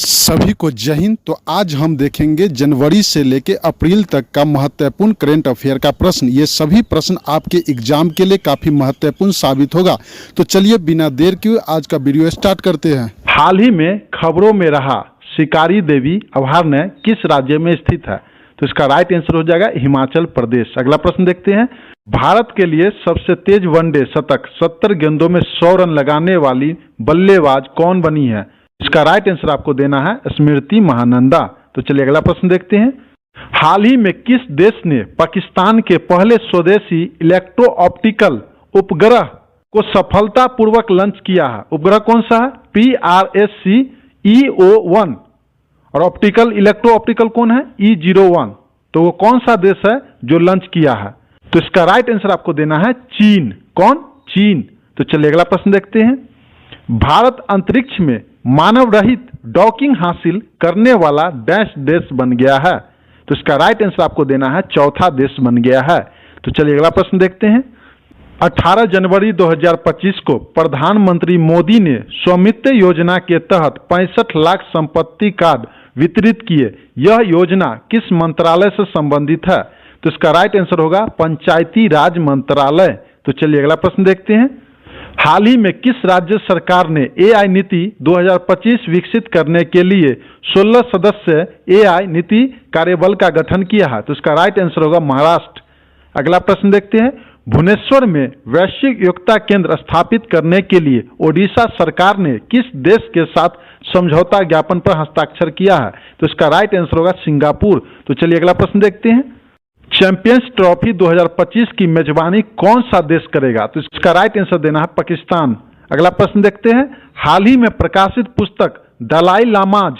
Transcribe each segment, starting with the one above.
सभी को जय हिंद। तो आज हम देखेंगे जनवरी से लेकर अप्रैल तक का महत्वपूर्ण करंट अफेयर का प्रश्न। ये सभी प्रश्न आपके एग्जाम के लिए काफी महत्वपूर्ण साबित होगा। तो चलिए बिना देर किए आज का वीडियो स्टार्ट करते हैं। हाल ही में खबरों में रहा शिकारी देवी अभयारण्य किस राज्य में स्थित है? तो इसका राइट आंसर हो जाएगा हिमाचल प्रदेश। अगला प्रश्न देखते हैं। भारत के लिए सबसे तेज वनडे शतक 70 गेंदों में 100 रन लगाने वाली बल्लेबाज कौन बनी है? इसका राइट आंसर आपको देना है स्मृति महानंदा। तो चलिए अगला प्रश्न देखते हैं। हाल ही में किस देश ने पाकिस्तान के पहले स्वदेशी इलेक्ट्रो ऑप्टिकल उपग्रह को सफलतापूर्वक लॉन्च किया है? उपग्रह कौन सा है? PRSC-EO1 और ऑप्टिकल इलेक्ट्रो ऑप्टिकल कौन है? E01। तो वो कौन सा देश है जो लॉन्च किया है? तो इसका राइट आंसर आपको देना है चीन। कौन? चीन। तो चलिए अगला प्रश्न देखते हैं। भारत अंतरिक्ष में मानव रहित डॉकिंग हासिल करने वाला डैश देश बन गया है। तो इसका राइट आंसर आपको देना है चौथा देश बन गया है। तो चलिए अगला प्रश्न देखते हैं। 18 जनवरी 2025 को प्रधानमंत्री मोदी ने स्वामित्व योजना के तहत 65 लाख संपत्ति कार्ड वितरित किए। यह योजना किस मंत्रालय से संबंधित है? तो इसका राइट आंसर होगा पंचायती राज मंत्रालय। तो चलिए अगला प्रश्न देखते हैं। हाल ही में किस राज्य सरकार ने AI नीति 2025 विकसित करने के लिए 16 सदस्य AI नीति कार्यबल का गठन किया है? तो इसका राइट आंसर होगा महाराष्ट्र। अगला प्रश्न देखते हैं। भुवनेश्वर में वैश्विक योग्यता केंद्र स्थापित करने के लिए ओडिशा सरकार ने किस देश के साथ समझौता ज्ञापन पर हस्ताक्षर किया है? तो इसका राइट आंसर होगा सिंगापुर। तो चलिए अगला प्रश्न देखते हैं। चैंपियंस ट्रॉफी 2025 की मेजबानी कौन सा देश करेगा? तो इसका राइट आंसर देना है पाकिस्तान। अगला प्रश्न देखते हैं। हाल ही में प्रकाशित पुस्तक दलाई लामाज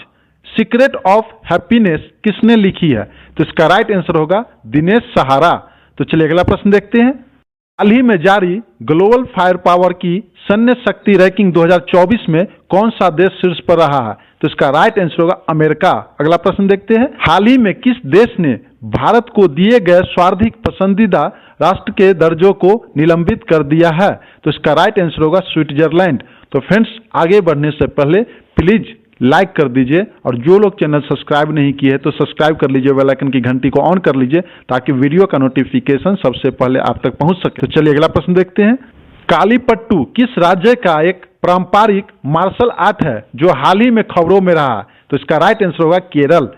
सीक्रेट ऑफ हैप्पीनेस किसने लिखी है? तो इसका राइट आंसर होगा दिनेश सहारा। तो चलिए अगला प्रश्न देखते हैं। हाल ही में जारी ग्लोबल फायर पावर की सैन्य शक्ति रैंकिंग 2024 में कौन सा देश शीर्ष पर रहा है? तो इसका राइट आंसर होगा अमेरिका। अगला प्रश्न देखते हैं। हाल ही में किस देश ने भारत को दिए गए सर्वाधिक पसंदीदा राष्ट्र के दर्जों को निलंबित कर दिया है? तो इसका राइट आंसर होगा स्विट्जरलैंड। तो फ्रेंड्स आगे बढ़ने से पहले प्लीज लाइक कर दीजिए और जो लोग चैनल सब्सक्राइब नहीं किए तो सब्सक्राइब कर लीजिए, बेल आइकन की घंटी को ऑन कर लीजिए ताकि वीडियो का नोटिफिकेशन सबसे पहले आप तक पहुंच सके। तो चलिए अगला प्रश्न देखते हैं। कालीपट्टू किस राज्य का एक पारंपरिक मार्शल आर्ट है जो हाल ही में खबरों में रहा? तो इसका राइट आंसर होगा केरल।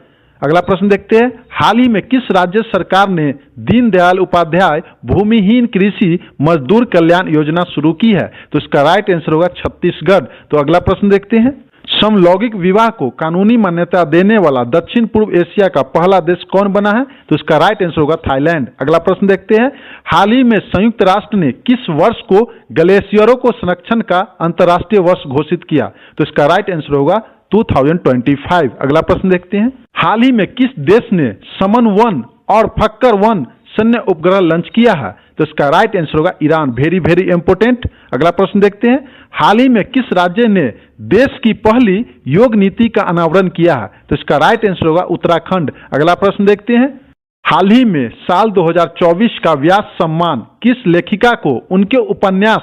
अगला प्रश्न देखते हैं। हाल ही में किस राज्य सरकार ने दीनदयाल उपाध्याय भूमिहीन कृषि मजदूर कल्याण योजना शुरू की है? तो इसका राइट आंसर होगा छत्तीसगढ़। तो अगला प्रश्न देखते हैं। समलैंगिक विवाह को कानूनी मान्यता देने वाला दक्षिण पूर्व एशिया का पहला देश कौन बना है? तो इसका राइट आंसर होगा थाईलैंड। अगला प्रश्न देखते हैं। हाल ही में संयुक्त राष्ट्र ने किस वर्ष को ग्लेशियरों को संरक्षण का अंतर्राष्ट्रीय वर्ष घोषित किया? तो इसका राइट आंसर होगा 2025। अगला प्रश्न देखते हैं। हाल ही में किस देश ने समन 1 और फक्कर 1 सैन्य उपग्रह लॉन्च किया है? तो इसका राइट आंसर होगा ईरान। Very very important. अगला प्रश्न देखते हैं। हाल ही में किस राज्य ने देश की पहली योग नीति का अनावरण किया है? तो इसका राइट आंसर होगा उत्तराखंड। अगला प्रश्न देखते हैं। हाल ही में साल 2024 का व्यास सम्मान किस लेखिका को उनके उपन्यास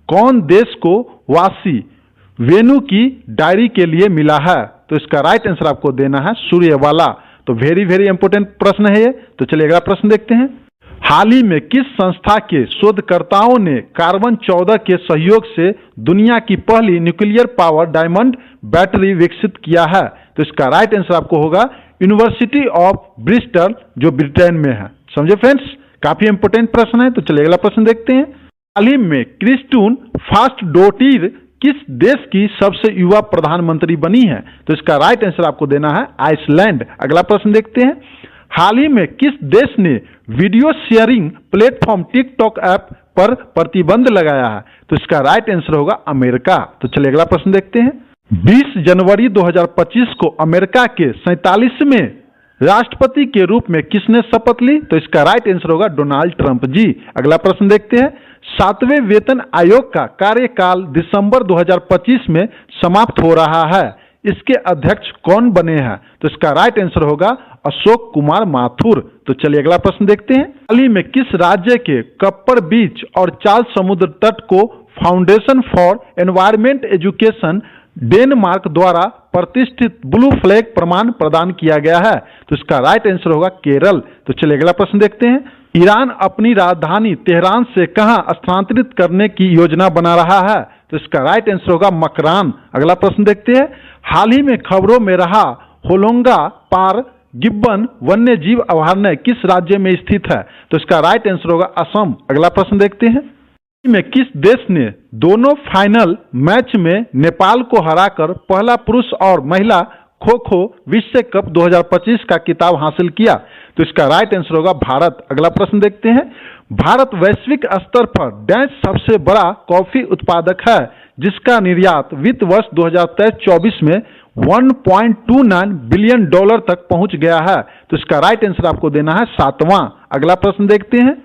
कौन देश को वासी वेणु की डायरी के लिए मिला है? तो इसका राइट आंसर आपको देना है सूर्यवाला। तो वेरी वेरी इंपोर्टेंट प्रश्न है ये। तो चलिए अगला प्रश्न देखते हैं। हाल ही में किस संस्था के शोधकर्ताओं ने कार्बन 14 के सहयोग से दुनिया की पहली न्यूक्लियर पावर डायमंड बैटरी विकसित किया है? तो इसका राइट आंसर आपको होगा यूनिवर्सिटी ऑफ ब्रिस्टल जो ब्रिटेन में है। समझे फ्रेंड्स, काफी इंपोर्टेंट प्रश्न है। तो चलिए अगला प्रश्न देखते हैं। हाल ही में क्रिस्टून फास्टडोटीर किस देश की सबसे युवा प्रधानमंत्री बनी है? तो इसका राइट आंसर आपको देना है आइसलैंड। अगला प्रश्न देखते हैं। हाल ही में किस देश ने video sharing platform TikTok app पर प्रतिबंध लगाया है? तो इसका राइट आंसर होगा अमेरिका। तो चलिए अगला प्रश्न देखते हैं। 20 जनवरी 2025 को अमेरिका के 47वें राष्ट्रपति के रूप में किसने शपथ ली? तो इसका राइट आंसर होगा डोनाल्ड ट्रंप जी। अगला प्रश्न देखते हैं। 7वें वेतन आयोग का कार्यकाल दिसंबर 2025 में समाप्त हो रहा है। इसके अध्यक्ष कौन बने हैं? तो इसका राइट आंसर होगा अशोक कुमार माथुर। तो चलिए अगला प्रश्न देखते हैं। हाल ही में किस राज्य के कप्पर बीच और चाल समुद्र तट को foundation for environment education Denmark द्वारा प्रतिष्ठित ब्लू फ्लैग प्रमाण प्रदान किया गया है? तो इसका राइट आंसर होगा केरल। तो चलिए अगला प्रश्न देखते हैं। ईरान अपनी राजधानी तेहरान से कहां स्थानांतरित करने की योजना बना रहा है? तो इसका राइट आंसर होगा मकरान। अगला प्रश्न देखते हैं। हाल ही में खबरों में रहा होलोंगा पार गिब्बन वन्य जीव अभयारण्य किस राज्य में स्थित है? तो इसका राइट आंसर होगा असम। अगला प्रश्न देखते हैं। में किस देश ने दोनों फाइनल मैच में नेपाल को हराकर पहला पुरुष और महिला खो खो विश्व कप 2025 का खिताब हासिल किया? तो इसका राइट आंसर होगा भारत। अगला प्रश्न देखते हैं। भारत वैश्विक स्तर पर डैश सबसे बड़ा कॉफी उत्पादक है जिसका निर्यात वित्त वर्ष 2023-24 में $1.29 बिलियन तक पहुंच गया है? तो इसका राइट आंसर आपको देना है 7वां। अगला प्रश्न देखते हैं।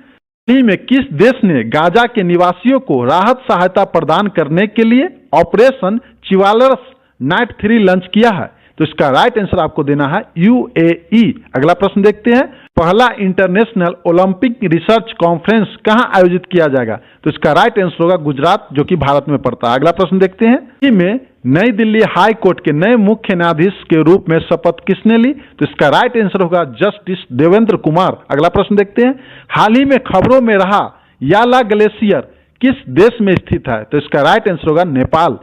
में किस देश ने गाजा के निवासियों को राहत सहायता प्रदान करने के लिए ऑपरेशन चिवालरस नाइट 3 लॉन्च किया है? तो इसका राइट आंसर आपको देना है यूएई। अगला प्रश्न देखते हैं। पहला इंटरनेशनल ओलंपिक रिसर्च कॉन्फ्रेंस कहां आयोजित किया जाएगा? तो इसका राइट आंसर होगा गुजरात, जो कि भारत में पड़ता है। अगला प्रश्न देखते हैं। में नई दिल्ली हाई कोर्ट के नए मुख्य न्यायाधीश के रूप में शपथ किसने ली? तो इसका राइट आंसर होगा जस्टिस देवेंद्र कुमार। अगला प्रश्न देखते हैं। हाल ही में खबरों में रहा याला ग्लेशियर किस देश में स्थित है? तो इसका राइट आंसर होगा नेपाल।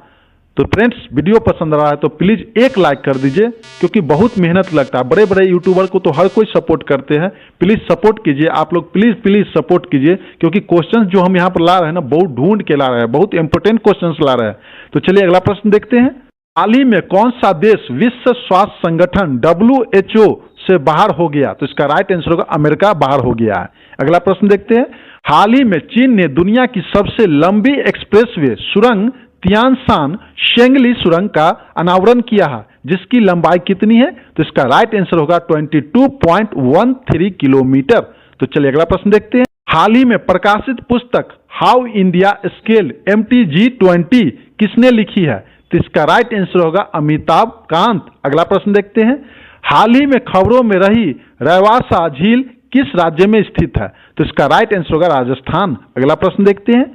तो फ्रेंड्स, वीडियो पसंद आ रहा है तो प्लीज एक लाइक कर दीजिए, क्योंकि बहुत मेहनत लगता है। बड़े बड़े यूट्यूबर को तो हर कोई सपोर्ट करते हैं, प्लीज सपोर्ट कीजिए। आप लोग प्लीज सपोर्ट कीजिए, क्योंकि क्वेश्चंस जो हम यहाँ पर ला रहे हैं ना, बहुत ढूंढ के ला रहे हैं, बहुत इंपोर्टेंट क्वेश्चंस ला रहे हैं। तो चलिए अगला प्रश्न देखते हैं। हाल ही में कौन सा देश विश्व स्वास्थ्य संगठन WHO से बाहर हो गया? तो इसका राइट आंसर होगा अमेरिका बाहर हो गया है। अगला प्रश्न देखते हैं। हाल ही में चीन ने दुनिया की सबसे लंबी एक्सप्रेसवे सुरंग तियानशान शेंगली सुरंग का अनावरण किया है, जिसकी लंबाई कितनी है? तो इसका राइट आंसर होगा 22.13 किलोमीटर। तो चलिए अगला प्रश्न देखते हैं। हाल ही में प्रकाशित पुस्तक हाउ इंडिया स्केल MTG20 किसने लिखी है? तो इसका राइट आंसर होगा अमिताभ कांत। अगला प्रश्न देखते हैं। हाल ही में खबरों में रही रवासा झील किस राज्य में स्थित है? तो इसका राइट आंसर होगा राजस्थान। अगला प्रश्न देखते हैं।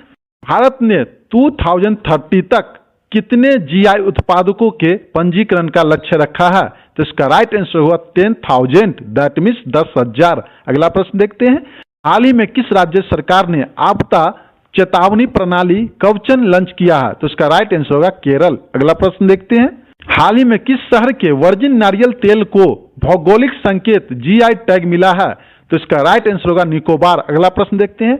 भारत ने 2030 तक कितने GI उत्पादकों के पंजीकरण का लक्ष्य रखा है? तो इसका राइट आंसर हुआ 10,000, दैट मीन्स 10,000। अगला प्रश्न देखते हैं। हाल ही में किस राज्य सरकार ने आपदा चेतावनी प्रणाली कवचन लॉन्च किया है? तो इसका राइट आंसर होगा केरल। अगला प्रश्न देखते हैं। हाल ही में किस शहर के वर्जिन नारियल तेल को भौगोलिक संकेत GI टैग मिला है? तो इसका राइट आंसर होगा निकोबार। अगला प्रश्न देखते हैं।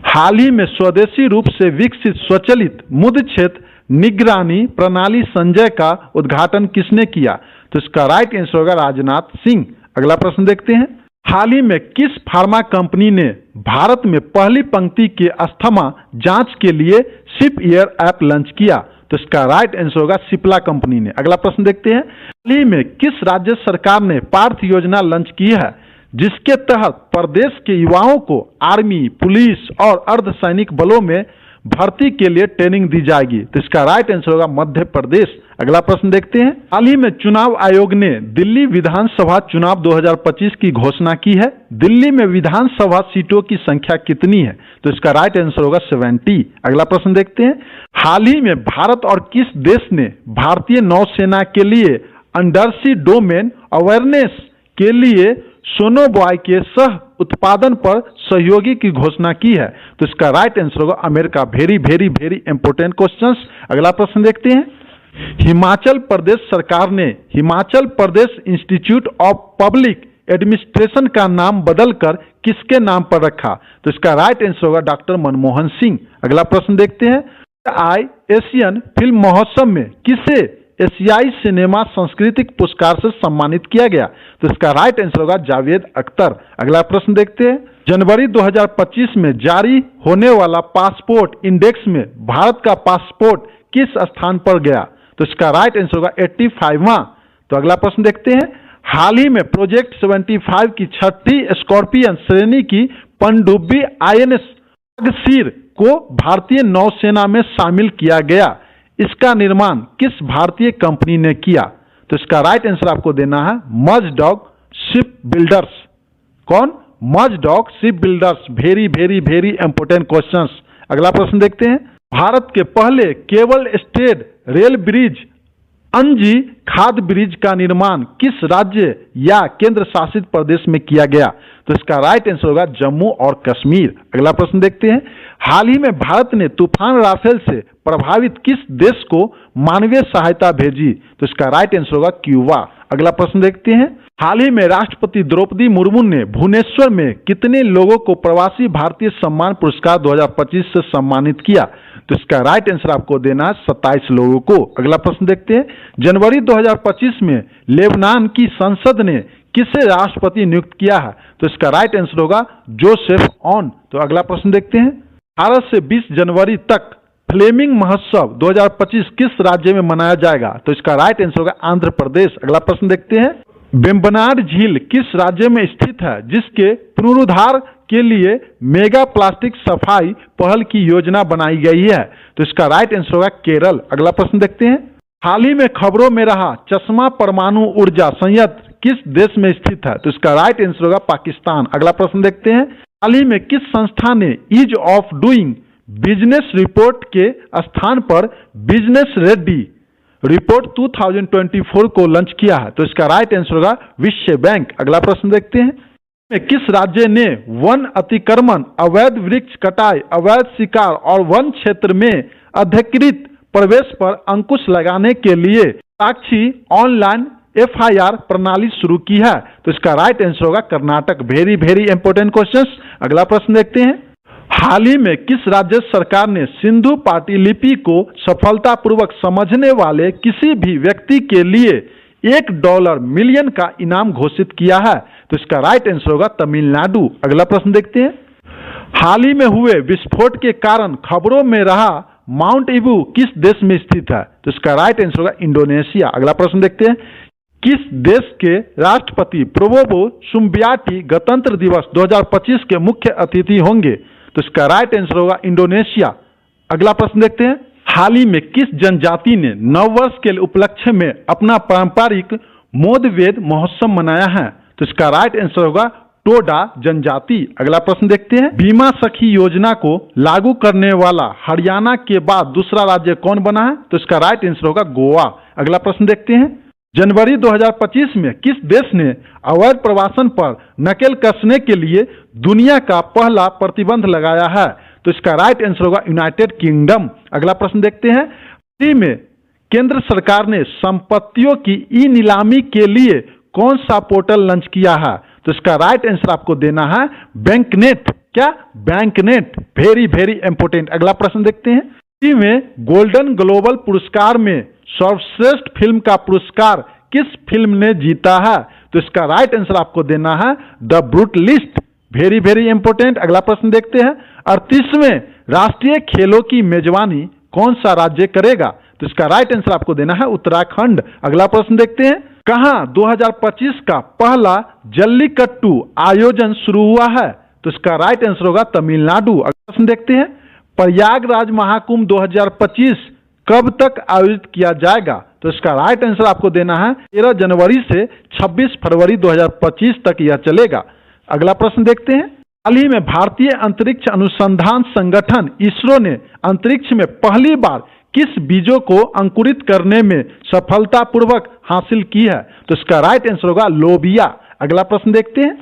हाल ही में स्वदेशी रूप से विकसित स्वचालित मुद्र क्षेत्र निगरानी प्रणाली संजय का उद्घाटन किसने किया? तो इसका राइट आंसर होगा राजनाथ सिंह। अगला प्रश्न देखते हैं। हाल ही में किस फार्मा कंपनी ने भारत में पहली पंक्ति के अस्थमा जांच के लिए सिप एयर ऐप लॉन्च किया? तो इसका राइट आंसर होगा सिप्ला कंपनी ने। अगला प्रश्न देखते हैं। हाल ही में किस राज्य सरकार ने पार्थ योजना लॉन्च की है, जिसके तहत प्रदेश के युवाओं को आर्मी, पुलिस और अर्धसैनिक बलों में भर्ती के लिए ट्रेनिंग दी जाएगी? तो इसका राइट आंसर होगा मध्य प्रदेश। अगला प्रश्न देखते हैं। हाल ही में चुनाव आयोग ने दिल्ली विधानसभा चुनाव 2025 की घोषणा की है। दिल्ली में विधानसभा सीटों की संख्या कितनी है? तो इसका राइट आंसर होगा 70। अगला प्रश्न देखते हैं। हाल ही में भारत और किस देश ने भारतीय नौसेना के लिए अंडरसी डोमेन अवेयरनेस के लिए सोनोबॉय के सह उत्पादन पर सहयोगी की घोषणा की है? तो इसका राइट आंसर होगा America. Very very very important questions. अगला प्रश्न देखते हैं। हिमाचल प्रदेश सरकार ने Himachal Pradesh institute of public administration का नाम बदलकर किसके नाम पर रखा? तो इसका राइट आंसर होगा डॉक्टर मनमोहन सिंह। अगला प्रश्न देखते हैं। एशियन फिल्म महोत्सव में किसे एशियाई सिनेमा सांस्कृतिक पुरस्कार से सम्मानित किया गया? तो इसका राइट आंसर होगा जावेद अख्तर। अगला प्रश्न देखते हैं। जनवरी 2025 में जारी होने वाला पासपोर्ट इंडेक्स में भारत का पासपोर्ट किस स्थान पर गया? तो इसका राइट आंसर होगा 85वां। तो अगला प्रश्न देखते हैं। हाल ही में प्रोजेक्ट 75 की 6ठी स्कॉर्पियन श्रेणी की पनडुब्बी INS अगसीर को भारतीय नौसेना में शामिल किया गया। इसका निर्माण किस भारतीय कंपनी ने किया? तो इसका राइट आंसर आपको देना है मजडॉग शिप बिल्डर्स। कौन? Mazagon Dock shipbuilders. Very very very important questions. अगला प्रश्न देखते हैं। भारत के पहले केबल स्टेड रेल ब्रिज अंजी खाद ब्रिज का निर्माण किस राज्य या केंद्र शासित प्रदेश में किया गया? तो इसका राइट आंसर होगा जम्मू और कश्मीर। अगला प्रश्न देखते हैं, हाल ही में भारत ने तूफान राफेल से प्रभावित किस देश को मानवीय सहायता भेजी? तो इसका राइट आंसर होगा क्यूबा। अगला प्रश्न देखते हैं, हाल ही में राष्ट्रपति द्रौपदी मुर्मू ने भुवनेश्वर में कितने लोगों को प्रवासी भारतीय सम्मान पुरस्कार 2025 से सम्मानित किया? तो इसका राइट आंसर आपको देना है 27 लोगों को। अगला प्रश्न देखते हैं, जनवरी 2025 में लेबनान की संसद ने किसे राष्ट्रपति नियुक्त किया है? तो इसका राइट आंसर होगा जोसेफ ऑन। तो अगला प्रश्न देखते हैं, 18 से 20 जनवरी तक फ्लेमिंग महोत्सव 2025 किस राज्य में मनाया जाएगा? तो इसका राइट आंसर होगा आंध्र प्रदेश। अगला प्रश्न देखते हैं, वेम्बनाड झील किस राज्य में स्थित है जिसके पुनरुद्धार के लिए मेगा प्लास्टिक सफाई पहल की योजना बनाई गई है? तो इसका राइट आंसर होगा केरल। अगला प्रश्न देखते हैं, हाल ही में खबरों में रहा चश्मा परमाणु ऊर्जा संयंत्र किस देश में स्थित है? तो इसका राइट आंसर होगा पाकिस्तान। अगला प्रश्न देखते हैं, हाल ही में किस संस्था ने ease of doing business report के स्थान पर बिजनेस रेडी रिपोर्ट 2024 को लॉन्च किया है? तो इसका राइट आंसर होगा विश्व बैंक। अगला प्रश्न देखते हैं, किस राज्य ने वन अतिक्रमण, अवैध वृक्ष कटाई, अवैध शिकार और वन क्षेत्र में अधिकृत प्रवेश पर अंकुश लगाने के लिए साक्षी ऑनलाइन FIR प्रणाली शुरू की है? तो इसका राइट आंसर होगा Karnataka. Very very important questions. अगला प्रश्न देखते हैं, हाल ही में किस राज्य सरकार ने सिंधु पाटीलिपि को सफलतापूर्वक समझने वाले किसी भी व्यक्ति के लिए $1 मिलियन का इनाम घोषित किया है? तो इसका राइट आंसर होगा तमिलनाडु। अगला प्रश्न देखते हैं, हाल ही में हुए विस्फोट के कारण खबरों में रहा माउंट ईबू किस देश में स्थित है? तो इसका राइट आंसर होगा इंडोनेशिया। अगला प्रश्न देखते हैं, किस देश के राष्ट्रपति प्रोबोवो सुबियांटो गणतंत्र दिवस 2025 के मुख्य अतिथि होंगे? तो इसका राइट आंसर होगा इंडोनेशिया। अगला प्रश्न देखते हैं, हाल ही में किस जनजाति ने नववर्ष के उपलक्ष्य में अपना पारंपरिक मोदवेद महोत्सव मनाया है? तो इसका राइट आंसर होगा टोडा जनजाति। अगला प्रश्न देखते हैं, बीमा सखी योजना को लागू करने वाला हरियाणा के बाद दूसरा राज्य कौन बना है? तो इसका राइट आंसर होगा गोवा। अगला प्रश्न देखते हैं, जनवरी 2025 में किस देश ने अवैध प्रवासन पर नकेल कसने के लिए दुनिया का पहला प्रतिबंध लगाया है? तो इसका राइट आंसर होगा यूनाइटेड किंगडम। अगला प्रश्न देखते हैं, हाल ही में केंद्र सरकार ने संपत्तियों की ई नीलामी के लिए कौन सा पोर्टल लॉन्च किया है? तो इसका राइट आंसर आपको देना है बैंकनेट। क्या? बैंकनेट। Very very important. अगला प्रश्न देखते हैं, हाल ही में गोल्डन ग्लोबल पुरस्कार में सर्वश्रेष्ठ फिल्म का पुरस्कार किस फिल्म ने जीता है? तो इसका राइट आंसर आपको देना है the brutalist. Very very important. अगला प्रश्न देखते हैं, 38वें राष्ट्रीय खेलों की मेजबानी कौन सा राज्य करेगा? तो इसका राइट आंसर आपको देना है उत्तराखंड। अगला प्रश्न देखते हैं, कहां 2025 का पहला जल्लीकट्टू आयोजन शुरू हुआ है? तो इसका राइट आंसर होगा तमिलनाडु। अगला प्रश्न देखते हैं, प्रयागराज महाकुंभ 2025 कब तक आयोजित किया जाएगा? तो इसका राइट आंसर आपको देना है 13 जनवरी से 26 फरवरी 2025 तक यह चलेगा। अगला प्रश्न देखते हैं, हाल ही में भारतीय अंतरिक्ष अनुसंधान संगठन इसरो ने अंतरिक्ष में पहली बार किस बीजों को अंकुरित करने में सफलतापूर्वक हासिल की है? तो इसका राइट आंसर होगा लोबिया। अगला प्रश्न देखते हैं,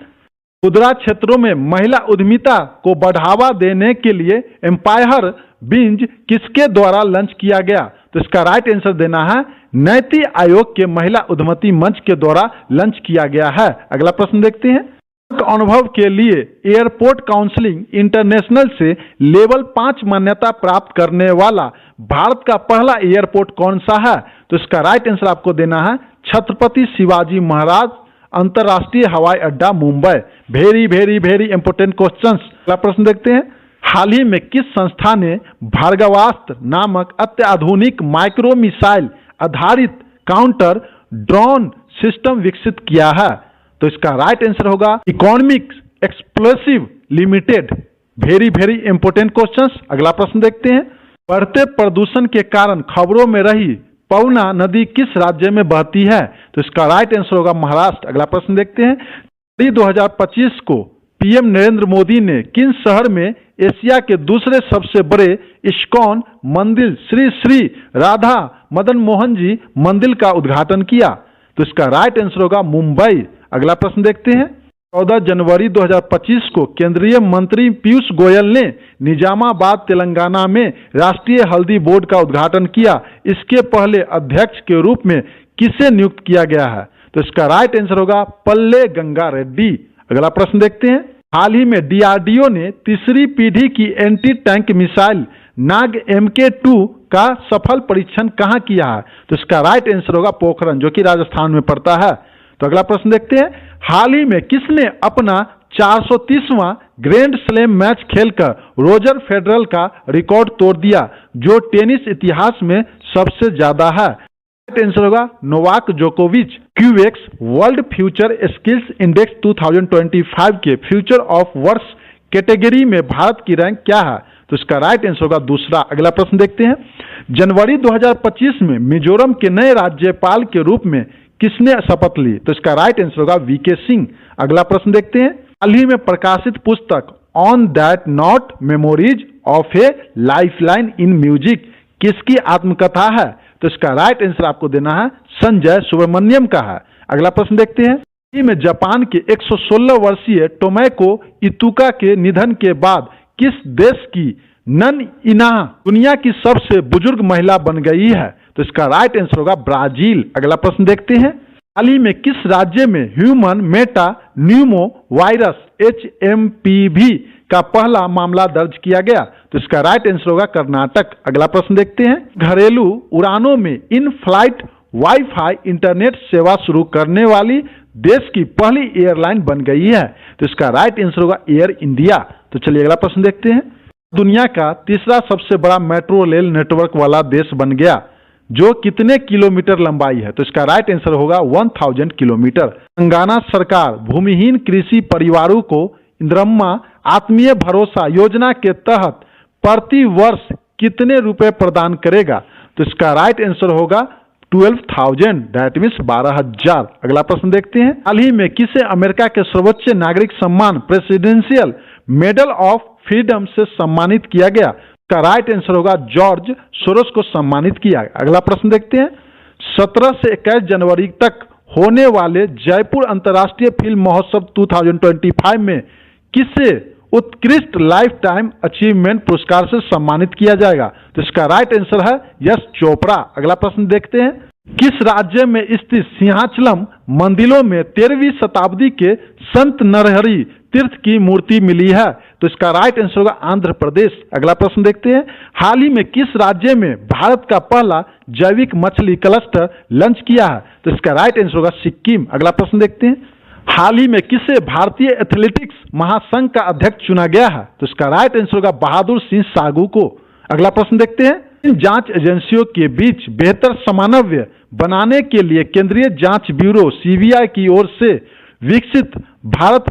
खुदरा क्षेत्रों में महिला उद्यमिता को बढ़ावा देने के लिए एम्पायर बिंज किसके द्वारा लॉन्च किया गया? तो इसका राइट आंसर देना है नीति आयोग के महिला उद्यमती मंच के द्वारा लॉन्च किया गया है। अगला प्रश्न देखते हैं, अनुभव के लिए एयरपोर्ट काउंसिलिंग इंटरनेशनल से लेवल 5 मान्यता प्राप्त करने वाला भारत का पहला एयरपोर्ट कौन सा है? तो इसका राइट आंसर आपको देना है छत्रपति शिवाजी महाराज अंतरराष्ट्रीय हवाई अड्डा Mumbai. Very very very important questions. अगला प्रश्न देखते हैं, हाल ही में किस संस्था ने भार्गवास्त्र नामक अत्याधुनिक माइक्रो मिसाइल आधारित काउंटर ड्रोन सिस्टम विकसित किया है? तो इसका राइट आंसर होगा economics explosive limited. Very very important questions. अगला प्रश्न देखते हैं, बढ़ते प्रदूषण के कारण खबरों में रही पवना नदी किस राज्य में बहती है? तो इसका राइट आंसर होगा महाराष्ट्र। अगला प्रश्न देखते हैं, 2025 को पीएम नरेंद्र मोदी ने किन शहर में एशिया के दूसरे सबसे बड़े इस्कॉन मंदिर श्री श्री राधा मदन मोहन जी मंदिर का उद्घाटन किया? तो इसका राइट आंसर होगा मुंबई। अगला प्रश्न देखते हैं। 14 जनवरी 2025 को केंद्रीय मंत्री पीयूष गोयल ने निजामाबाद तेलंगाना में राष्ट्रीय हल्दी बोर्ड का उद्घाटन किया। इसके पहले अध्यक्ष के रूप में किसे नियुक्त किया गया है? तो इसका राइट आंसर होगा पल्ले गंगा रेड्डी। अगला प्रश्न देखते हैं। हाल ही में डीआरडीओ ने तीसरी पीढ़ी की एंटी टैंक मिसाइल नाग MK2 का सफल परीक्षण कहां किया है? तो इसका राइट आंसर होगा पोखरण, जो कि राजस्थान में पड़ता है। तो अगला प्रश्न देखते हैं। हाल ही में किसने अपना 430वां ग्रैंड स्लैम मैच खेलकर रोजर फेडरल का रिकॉर्ड तोड़ दिया, जो टेनिस इतिहास में सबसे ज्यादा है? राइट आंसर होगा नोवाक जोकोविच। क्यूएक्स वर्ल्ड फ्यूचर स्किल्स इंडेक्स 2025 के फ्यूचर ऑफ वर्क्स कैटेगरी में भारत की रैंक क्या है? तो इसका राइट आंसर होगा दूसरा। अगला प्रश्न देखते हैं। जनवरी 2025 में मिजोरम के नए राज्यपाल के रूप में किसने शपथ ली? तो इसका राइट आंसर होगा वीके सिंह। अगला प्रश्न देखते हैं। हाल ही में प्रकाशित पुस्तक on that not memories of A lifeline in music किसकी आत्मकथा है? तो इसका राइट आंसर आपको देना है संजय सुब्रमण्यम का है। अगला प्रश्न देखते हैं। हाल ही में जापान के 116 वर्षीय टोमैको इतुका के निधन के बाद किस देश की नन इना दुनिया की सबसे बुजुर्ग महिला बन गई है? तो इसका राइट आंसर होगा ब्राजील। अगला प्रश्न देखते हैं। हाल ही में किस राज्य में human Meta Numa virus HMPV का पहला मामला दर्ज किया गया? तो इसका राइट आंसर होगा कर्नाटक। अगला प्रश्न देखते हैं। घरेलू उड़ानों में इन फ्लाइट वाईफाई इंटरनेट सेवा शुरू करने वाली देश की पहली एयरलाइन बन गई है? तो इसका राइट आंसर होगा एयर इंडिया। तो चलिए अगला प्रश्न देखते हैं। दुनिया का तीसरा सबसे बड़ा मेट्रो रेल नेटवर्क वाला देश बन गया, जो कितने किलोमीटर लंबाई है? तो इसका राइट आंसर होगा 1000 किलोमीटर। तेलंगाना सरकार भूमिहीन कृषि परिवारों को इंदिरम्मा आत्मीय भरोसा योजना के तहत प्रति वर्ष कितने रुपए प्रदान करेगा? तो इसका राइट आंसर होगा 12,000, दैट मीन्स 12,000। अगला प्रश्न देखते हैं। हाल ही में किसे अमेरिका के सर्वोच्च नागरिक सम्मान प्रेसिडेंशियल मेडल ऑफ फ्रीडम से सम्मानित किया गया? का राइट आंसर होगा जॉर्ज सोरोस को सम्मानित किया। अगला प्रश्न देखते हैं। 17 से 21 जनवरी तक होने वाले जयपुर अंतर्राष्ट्रीय फिल्म महोत्सव 2025 में किसे उत्कृष्ट लाइफ टाइम अचीवमेंट पुरस्कार से सम्मानित किया जाएगा? तो इसका राइट आंसर है यश चोपड़ा। अगला प्रश्न देखते हैं। किस राज्य में स्थित सिंहाचलम मंदिरों में 13वीं शताब्दी के संत नरहरि तीर्थ की मूर्ति मिली है? तो इसका राइट आंसर होगा आंध्र प्रदेश। अगला प्रश्न देखते हैं। हाल ही में किस राज्य में भारत का पहला जैविक मछली क्लस्टर लॉन्च किया है? तो इसका राइट आंसर होगा सिक्किम। अगला प्रश्न देखते हैं। हाल ही में किसे भारतीय एथलेटिक्स महासंघ का अध्यक्ष चुना गया है? तो इसका राइट आंसर होगा बहादुर सिंह सागू को। अगला प्रश्न देखते हैं। इन जांच एजेंसियों के बीच बेहतर समन्वय बनाने के लिए केंद्रीय जांच ब्यूरो CBI की ओर से विकसित भारत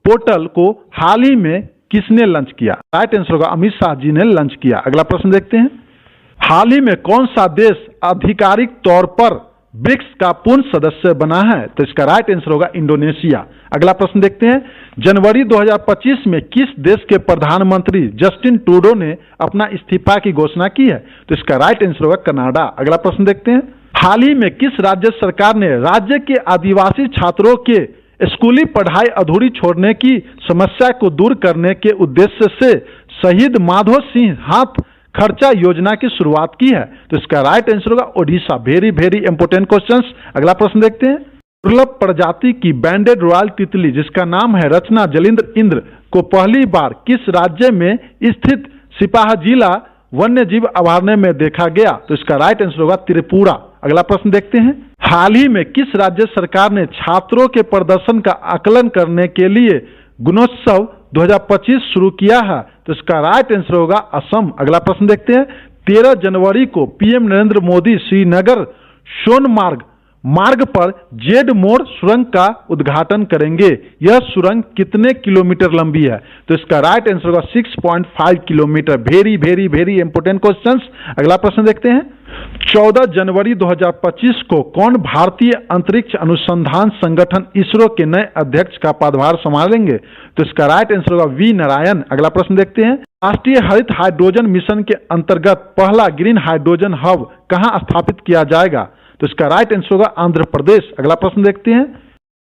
पोर्टल को हाल ही में किसने लॉन्च किया? राइट आंसर होगा अमित शाह जी ने लॉन्च किया। अगला प्रश्न देखते हैं। हाल ही में कौन सा देश आधिकारिक तौर पर ब्रिक्स का पूर्ण सदस्य बना है? तो इसका राइट आंसर होगा इंडोनेशिया। अगला प्रश्न देखते हैं। जनवरी 2025 में किस देश के प्रधानमंत्री जस्टिन ट्रूडो ने अपना इस्तीफा की घोषणा की है? तो इसका राइट आंसर होगा कनाडा। अगला प्रश्न देखते हैं। हाल ही में किस राज्य सरकार ने राज्य के आदिवासी छात्रों के स्कूली पढ़ाई अधूरी छोड़ने की समस्या को दूर करने के उद्देश्य से शहीद माधो सिंह हाथ खर्चा योजना की शुरुआत की है? तो इसका राइट आंसर होगा Odisha. Very very important questions. अगला प्रश्न देखते हैं। दुर्लभ प्रजाति की बैंडेड रॉयल तितली जिसका नाम है रचना जलिंद्र इंद्र को पहली बार किस राज्य में स्थित सिपाहीजिला वन्य जीव अभयारण्य में देखा गया? तो इसका राइट आंसर होगा त्रिपुरा। अगला प्रश्न देखते हैं। हाल ही में किस राज्य सरकार ने छात्रों के प्रदर्शन का आकलन करने के लिए गुणोत्सव 2025 शुरू किया है? तो इसका राइट आंसर होगा असम। अगला प्रश्न देखते हैं। 13 जनवरी को PM नरेंद्र मोदी श्रीनगर सोनमार्ग मार्ग पर जेड मोड़ सुरंग का उद्घाटन करेंगे। यह सुरंग कितने किलोमीटर लंबी है? तो इसका राइट आंसर होगा 6.5 kilometre. Very very very important questions. अगला प्रश्न देखते हैं। 14 जनवरी 2025 को कौन भारतीय अंतरिक्ष अनुसंधान संगठन इसरो के नए अध्यक्ष का पदभार संभालेंगे? तो इसका राइट आंसर होगा V नारायण। अगला प्रश्न देखते हैं। राष्ट्रीय हरित हाइड्रोजन मिशन के अंतर्गत पहला ग्रीन हाइड्रोजन हब कहाँ स्थापित किया जाएगा? तो इसका राइट आंसर होगा आंध्र प्रदेश। अगला प्रश्न देखते हैं।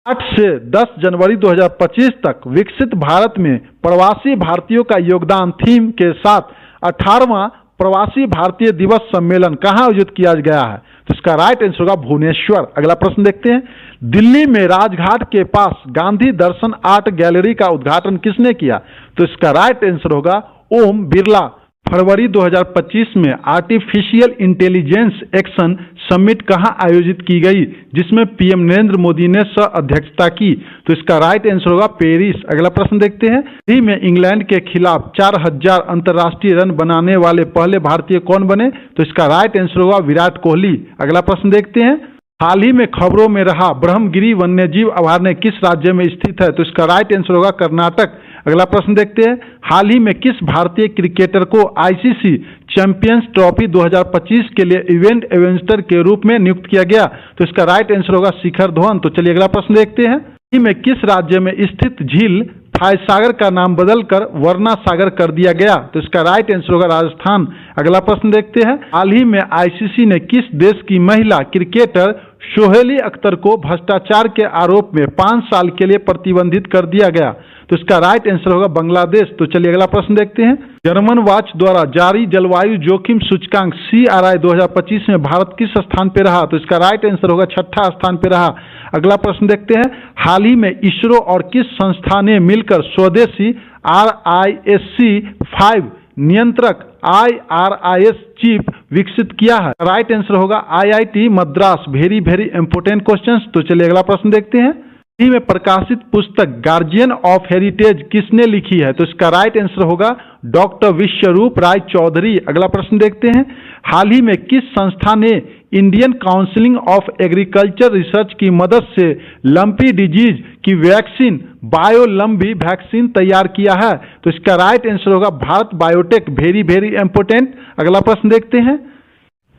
8 से 10 जनवरी 2025 तक विकसित भारत में प्रवासी भारतीयों का योगदान थीम के साथ 18वां प्रवासी भारतीय दिवस सम्मेलन कहाँ आयोजित किया गया है? तो इसका राइट आंसर होगा भुवनेश्वर। अगला प्रश्न देखते हैं। दिल्ली में राजघाट के पास गांधी दर्शन आर्ट गैलरी का उद्घाटन किसने किया? तो इसका राइट आंसर होगा ओम बिरला। फरवरी 2025 में आर्टिफिशियल इंटेलिजेंस एक्शन समिट कहां आयोजित की गई, जिसमें पीएम नरेंद्र मोदी ने सह अध्यक्षता की? तो इसका राइट आंसर होगा पेरिस। अगला प्रश्न देखते हैं। हाल ही में इंग्लैंड के खिलाफ 4000 अंतर्राष्ट्रीय रन बनाने वाले पहले भारतीय कौन बने? तो इसका राइट आंसर होगा विराट कोहली। अगला प्रश्न देखते हैं। हाल ही में खबरों में रहा ब्रह्मगिरी वन्यजीव अभयारण्य किस राज्य में स्थित है? तो इसका राइट आंसर होगा कर्नाटक। अगला प्रश्न देखते हैं। हाल ही में किस भारतीय क्रिकेटर को आईसीसी चैंपियंस ट्रॉफी 2025 के लिए इवेंट एवेंजर के रूप में नियुक्त किया गया? तो इसका राइट आंसर होगा शिखर धवन। तो चलिए अगला प्रश्न देखते हैं। हाल ही में किस राज्य में स्थित झील फायसागर का नाम बदलकर वर्णा सागर कर दिया गया? तो इसका राइट आंसर होगा राजस्थान। अगला प्रश्न देखते हैं। हाल ही में आईसीसी ने किस देश की महिला क्रिकेटर सोहेली अख्तर को भ्रष्टाचार के आरोप में 5 साल के लिए प्रतिबंधित कर दिया गया? तो इसका राइट आंसर होगा बांग्लादेश। तो चलिए अगला प्रश्न देखते हैं। जर्मन वॉच द्वारा जारी जलवायु जोखिम सूचकांक CRI 2025 में भारत किस स्थान पर रहा? तो इसका राइट आंसर होगा 6ठा स्थान पर रहा। अगला प्रश्न देखते हैं। हाल ही में इसरो और किस संस्था ने मिलकर स्वदेशी RISC-5 नियंत्रक IRIS चिप विकसित किया है? राइट आंसर होगा IIT Madras. Very important questions. तो चलिए अगला प्रश्न देखते हैं। हाल ही में प्रकाशित पुस्तक गार्जियन ऑफ हेरिटेज किसने लिखी है? तो इसका राइट आंसर होगा डॉक्टर विश्वरूप राय चौधरी। अगला प्रश्न देखते हैं। हाल ही में किस संस्था ने Indian council of agriculture research की मदद से लंपी डिजीज की वैक्सीन बायोलंबी वैक्सीन तैयार किया है? तो इसका राइट आंसर होगा भारत बायोटेक। Very important. अगला प्रश्न देखते हैं।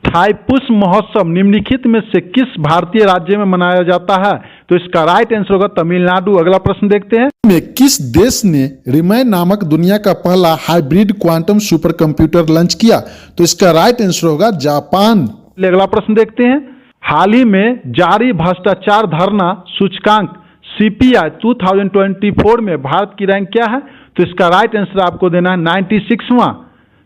थाईपुसम महोत्सव निम्नलिखित में से किस भारतीय राज्य में मनाया जाता है? तो इसका राइट आंसर होगा तमिलनाडु। अगला प्रश्न देखते हैं। में किस देश ने रिमय नामक दुनिया का पहला hybrid quantum super computer launch किया? तो इसका राइट आंसर होगा जापान। अगला प्रश्न देखते हैं। हाल ही में जारी भ्रष्टाचार धरना सूचकांक CPI 2024 में भारत की रैंक क्या है? तो इसका राइट आंसर आपको देना है 96वां।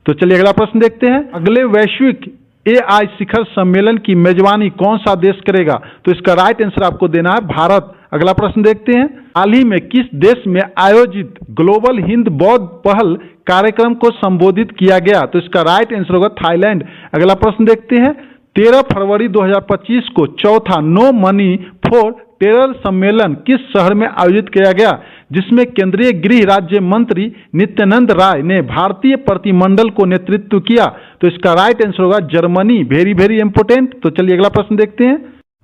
तो चलिए अगला प्रश्न देखते हैं। अगले वैश्विक AI शिखर सम्मेलन की मेजबानी कौन सा देश करेगा? तो इसका राइट आंसर आपको देना है भारत। अगला प्रश्न देखते हैं। हाल ही में किस देश में आयोजित ग्लोबल हिंद बौद्ध पहल कार्यक्रम को संबोधित किया गया? तो इसका राइट आंसर होगा थाईलैंड। अगला प्रश्न देखते हैं। 13 फरवरी 2025 को चौथा नो मनी फॉर टेरर सम्मेलन किस शहर में आयोजित किया गया, जिसमें केंद्रीय गृह राज्य मंत्री नित्यानंद राय ने भारतीय प्रतिमंडल को नेतृत्व किया? तो इसका राइट आंसर होगा जर्मनी। Very important. तो चलिए अगला प्रश्न देखते हैं।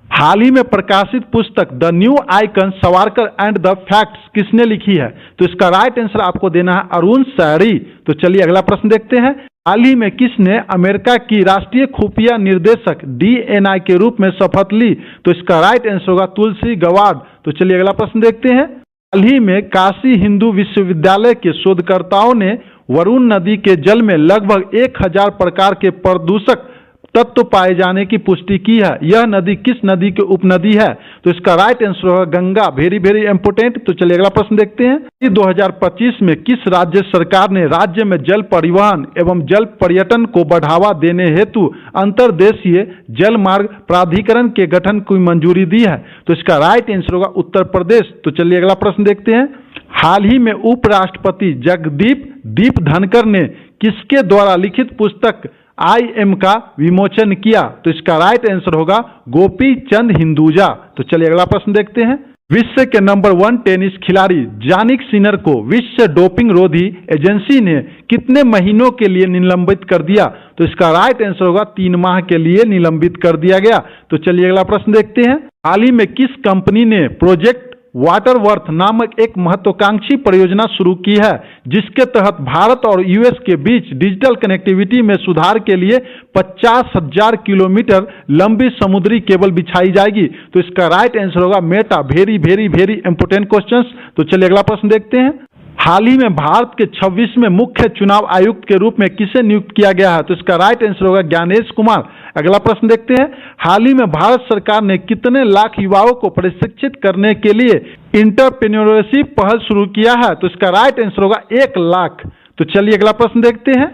हाल ही में प्रकाशित पुस्तक the new icon Savarkar and the facts किसने लिखी है? तो इसका राइट आंसर आपको देना है अरुण शहरी। तो चलिए अगला प्रश्न देखते हैं। हाल ही में किसने अमेरिका की राष्ट्रीय खुफिया निर्देशक DNI के रूप में शपथ ली? तो इसका राइट आंसर होगा तुलसी गवाड। तो चलिए अगला प्रश्न देखते हैं। हाल ही में काशी हिंदू विश्वविद्यालय के शोधकर्ताओं ने वरुण नदी के जल में लगभग 1000 प्रकार के प्रदूषक तत्व पाए जाने की पुष्टि की है। यह नदी किस नदी की उपनदी है? तो इसका राइट आंसर होगा गंगा। Very important. तो चलिए अगला प्रश्न देखते हैं। 2025 में किस राज्य सरकार ने राज्य में जल परिवहन एवं जल पर्यटन को बढ़ावा देने हेतु अंतर्देशीय जल मार्ग प्राधिकरण के गठन की मंजूरी दी है? तो इसका राइट आंसर होगा उत्तर प्रदेश। तो चलिए अगला प्रश्न देखते हैं। हाल ही में उपराष्ट्रपति जगदीप दीप धनकर ने किसके द्वारा लिखित पुस्तक IM का विमोचन किया? तो इसका राइट आंसर होगा गोपी चंद हिंदुजा। तो चलिए अगला प्रश्न देखते हैं। विश्व के नंबर 1 टेनिस खिलाड़ी जानिक सिनर को विश्व डोपिंग रोधी एजेंसी ने कितने महीनों के लिए निलंबित कर दिया? तो इसका राइट आंसर होगा 3 माह के लिए निलंबित कर दिया गया। तो चलिए अगला प्रश्न देखते हैं। हाल ही में किस कंपनी ने प्रोजेक्ट वाटरवर्थ नामक एक महत्वाकांक्षी परियोजना शुरू की है, जिसके तहत भारत और US के बीच डिजिटल कनेक्टिविटी में सुधार के लिए 50,000 किलोमीटर लंबी समुद्री केबल बिछाई जाएगी? तो इसका राइट आंसर होगा मेटा। Very important questions. तो चलिए अगला प्रश्न देखते हैं। हाल ही में भारत के 26वें मुख्य चुनाव आयुक्त के रूप में किसे नियुक्त किया गया है? तो इसका राइट आंसर होगा ज्ञानेश कुमार। अगला प्रश्न देखते हैं, हाल ही में भारत सरकार ने कितने लाख युवाओं को प्रशिक्षित करने के लिए इंटरप्रेन्योरशिप पहल शुरू किया है? तो इसका राइट आंसर होगा 1 लाख। तो चलिए अगला प्रश्न देखते हैं,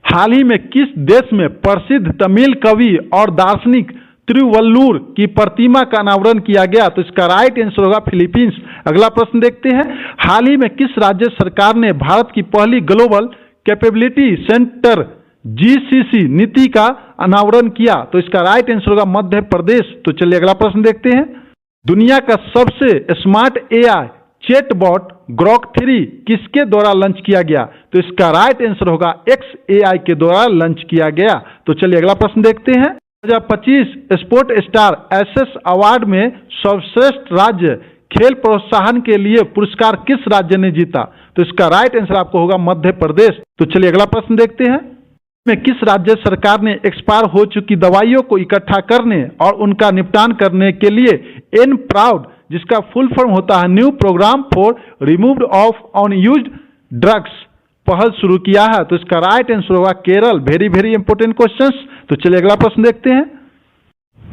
हाल ही में किस देश में प्रसिद्ध तमिल कवि और दार्शनिक तिरुवल्लुवर की प्रतिमा का अनावरण किया गया? तो इसका राइट आंसर होगा फिलीपींस। अगला प्रश्न देखते हैं, हाल ही में किस राज्य सरकार ने भारत की पहली ग्लोबल कैपेबिलिटी सेंटर GCC नीति का अनावरण किया? तो इसका राइट आंसर होगा मध्य प्रदेश। तो चलिए अगला प्रश्न देखते हैं, दुनिया का सबसे स्मार्ट AI चैटबॉट ग्रॉक 3 किसके द्वारा लॉन्च किया गया? तो इसका राइट आंसर होगा XAI के द्वारा लॉन्च किया गया। तो चलिए अगला प्रश्न देखते हैं, 2025 स्पोर्ट स्टार एसेस अवार्ड में सर्वश्रेष्ठ राज्य खेल प्रोत्साहन के लिए पुरस्कार किस राज्य ने जीता? तो इसका राइट आंसर आपको होगा मध्य प्रदेश। तो चलिए अगला प्रश्न देखते हैं, में किस राज्य सरकार ने एक्सपायर हो चुकी दवाइयों को इकट्ठा करने और उनका निपटान करने के लिए एन प्राउड, जिसका फुल फॉर्म होता है new programme for removed of unused drugs, पहल शुरू किया है? तो इसका राइट आंसर होगा Kerala. Very very important questions. तो चलिए अगला प्रश्न देखते हैं,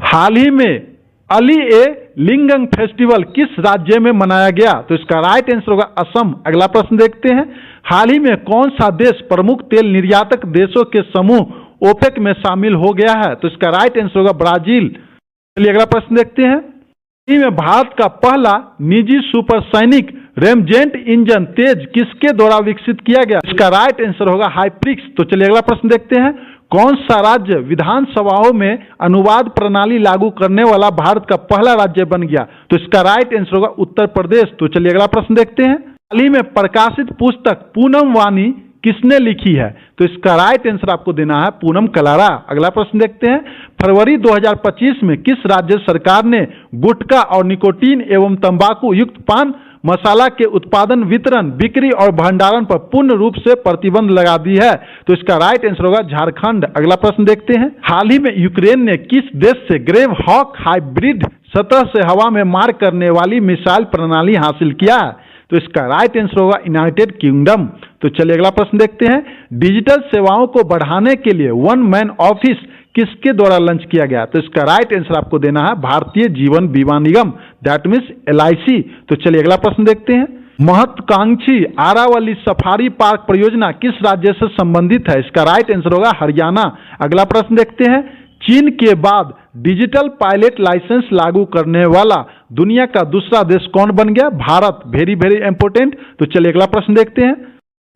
हाल ही में अली ए लिंगम फेस्टिवल किस राज्य में मनाया गया? तो इसका राइट आंसर होगा असम। अगला प्रश्न देखते हैं, हाल ही में कौन सा देश प्रमुख तेल निर्यातक देशों के समूह ओपेक में शामिल हो गया है? तो इसका राइट आंसर होगा ब्राजील। चलिए अगला प्रश्न देखते हैं, हाल ही में भारत का पहला निजी सुपरसोनिक रेमजेट इंजन तेज किसके द्वारा विकसित किया गया? इसका राइट आंसर होगा हाइप्रिक्स। तो चलिए अगला प्रश्न देखते हैं, कौन सा राज्य विधानसभाओं में अनुवाद प्रणाली लागू करने वाला भारत का पहला राज्य बन गया? तो इसका राइट आंसर होगा उत्तर प्रदेश। तो चलिए अगला प्रश्न देखते हैं, हाल ही में प्रकाशित पुस्तक पूनम वाणी किसने लिखी है? तो इसका राइट आंसर आपको देना है पूनम कलारा। अगला प्रश्न देखते हैं, फरवरी 2025 में किस राज्य सरकार ने गुटखा और निकोटीन एवं तंबाकू युक्त पान मसाला के उत्पादन, वितरण, बिक्री और भंडारण पर पूर्ण रूप से प्रतिबंध लगा दी है? तो इसका राइट आंसर होगा झारखंड। अगला प्रश्न देखते हैं, हाल ही में यूक्रेन ने किस देश से ग्रेव हॉक हाइब्रिड सतह से हवा में मार करने वाली मिसाइल प्रणाली हासिल किया है? तो इसका राइट आंसर होगा यूनाइटेड किंगडम। तो चलिए अगला प्रश्न देखते हैं, डिजिटल सेवाओं को बढ़ाने के लिए वन मैन ऑफिस किसके द्वारा लॉन्च किया गया? तो इसका राइट आंसर आपको देना है भारतीय जीवन बीमा निगम, दैट मीन्स LIC। तो चलिए अगला प्रश्न देखते हैं, महत्वाकांक्षी आरावली सफारी पार्क परियोजना किस राज्य से संबंधित है? इसका राइट आंसर होगा हरियाणा। अगला प्रश्न देखते हैं, चीन के बाद डिजिटल पायलट लाइसेंस लागू करने वाला दुनिया का दूसरा देश कौन बन गया? भारत। Very very important. तो चलिए अगला प्रश्न देखते हैं,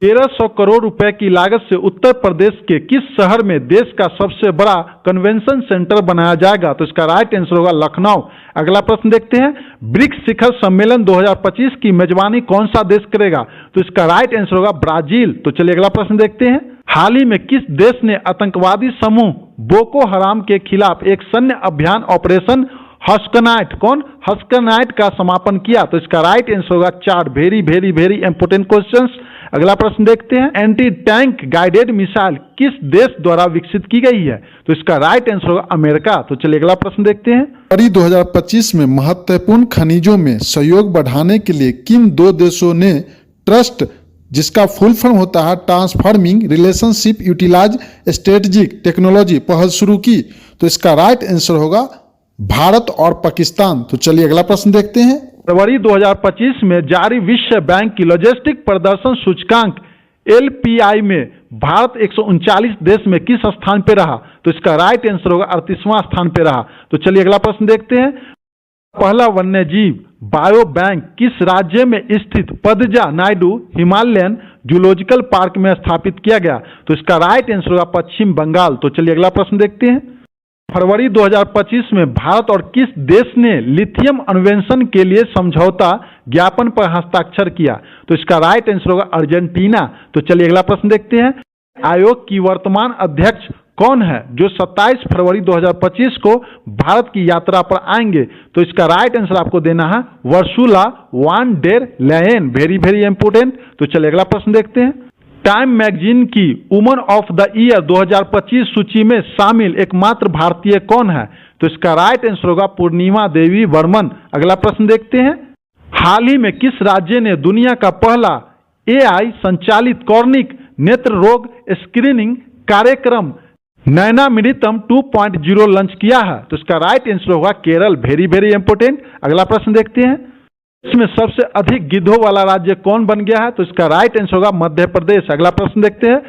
1300 करोड़ रुपए की लागत से उत्तर प्रदेश के किस शहर में देश का सबसे बड़ा कन्वेंशन सेंटर बनाया जाएगा? तो इसका राइट आंसर होगा लखनऊ। अगला प्रश्न देखते हैं, ब्रिक्स शिखर सम्मेलन 2025 की मेजबानी कौन सा देश करेगा? तो इसका राइट आंसर होगा ब्राजील। तो चलिए अगला प्रश्न देखते हैं, हाल ही में किस देश ने आतंकवादी समूह बोको हराम के खिलाफ एक सैन्य अभियान ऑपरेशन हस्कनाइट, कौन हस्कनाइट का समापन किया? तो इसका राइट आंसर होगा Chad. Very very very important questions. अगला प्रश्न देखते हैं, एंटी टैंक गाइडेड मिसाइल किस देश द्वारा विकसित की गई है? तो इसका राइट आंसर होगा अमेरिका। तो चलिए अगला प्रश्न देखते हैं, फरवरी 2025 में महत्वपूर्ण खनिजों में सहयोग बढ़ाने के लिए किन 2 देशों ने ट्रस्ट, जिसका फुल फॉर्म होता है transforming relationship utilise strategic technology, पहल शुरू की? तो इसका राइट आंसर होगा भारत और पाकिस्तान। तो चलिए अगला प्रश्न देखते हैं, फरवरी 2025 में जारी विश्व बैंक की लॉजिस्टिक प्रदर्शन सूचकांक LPI में भारत 139 देश में किस स्थान पे रहा? तो इसका राइट आंसर होगा 38वां स्थान पे रहा। तो चलिए अगला प्रश्न देखते हैं, पहला वन्यजीव बायो बैंक किस राज्य में स्थित पदजा नायडू हिमालयन जूलॉजिकल पार्क में स्थापित किया गया? तो इसका राइट आंसर होगा पश्चिम बंगाल। तो चलिए अगला प्रश्न देखते हैं, फरवरी 2025 में भारत और किस देश ने लिथियम अन्वेषण के लिए समझौता ज्ञापन पर हस्ताक्षर किया? तो इसका राइट आंसर होगा अर्जेंटीना। तो चलिए अगला प्रश्न देखते हैं, आयोग की वर्तमान अध्यक्ष कौन है जो 27 फरवरी 2025 को भारत की यात्रा पर आएंगे? तो इसका राइट आंसर आपको देना है Ursula von der Leyen. Very very important. तो चलिए अगला प्रश्न देखते हैं, टाइम मैगजीन की वुमन ऑफ द ईयर 2025 सूची में शामिल एकमात्र भारतीय कौन है? तो इसका राइट आंसर होगा पूर्णिमा देवी वर्मन। अगला प्रश्न देखते हैं, हाल ही में किस राज्य ने दुनिया का पहला एआई संचालित कॉर्निक नेत्र रोग स्क्रीनिंग कार्यक्रम नैनामृतम 2.0 लॉन्च किया है? तो इसका राइट आंसर होगा केरल। Very very important. अगला प्रश्न देखते हैं, इसमें सबसे अधिक गिद्धों वाला राज्य कौन बन गया है? तो इसका राइट आंसर होगा मध्य प्रदेश। अगला प्रश्न देखते हैं,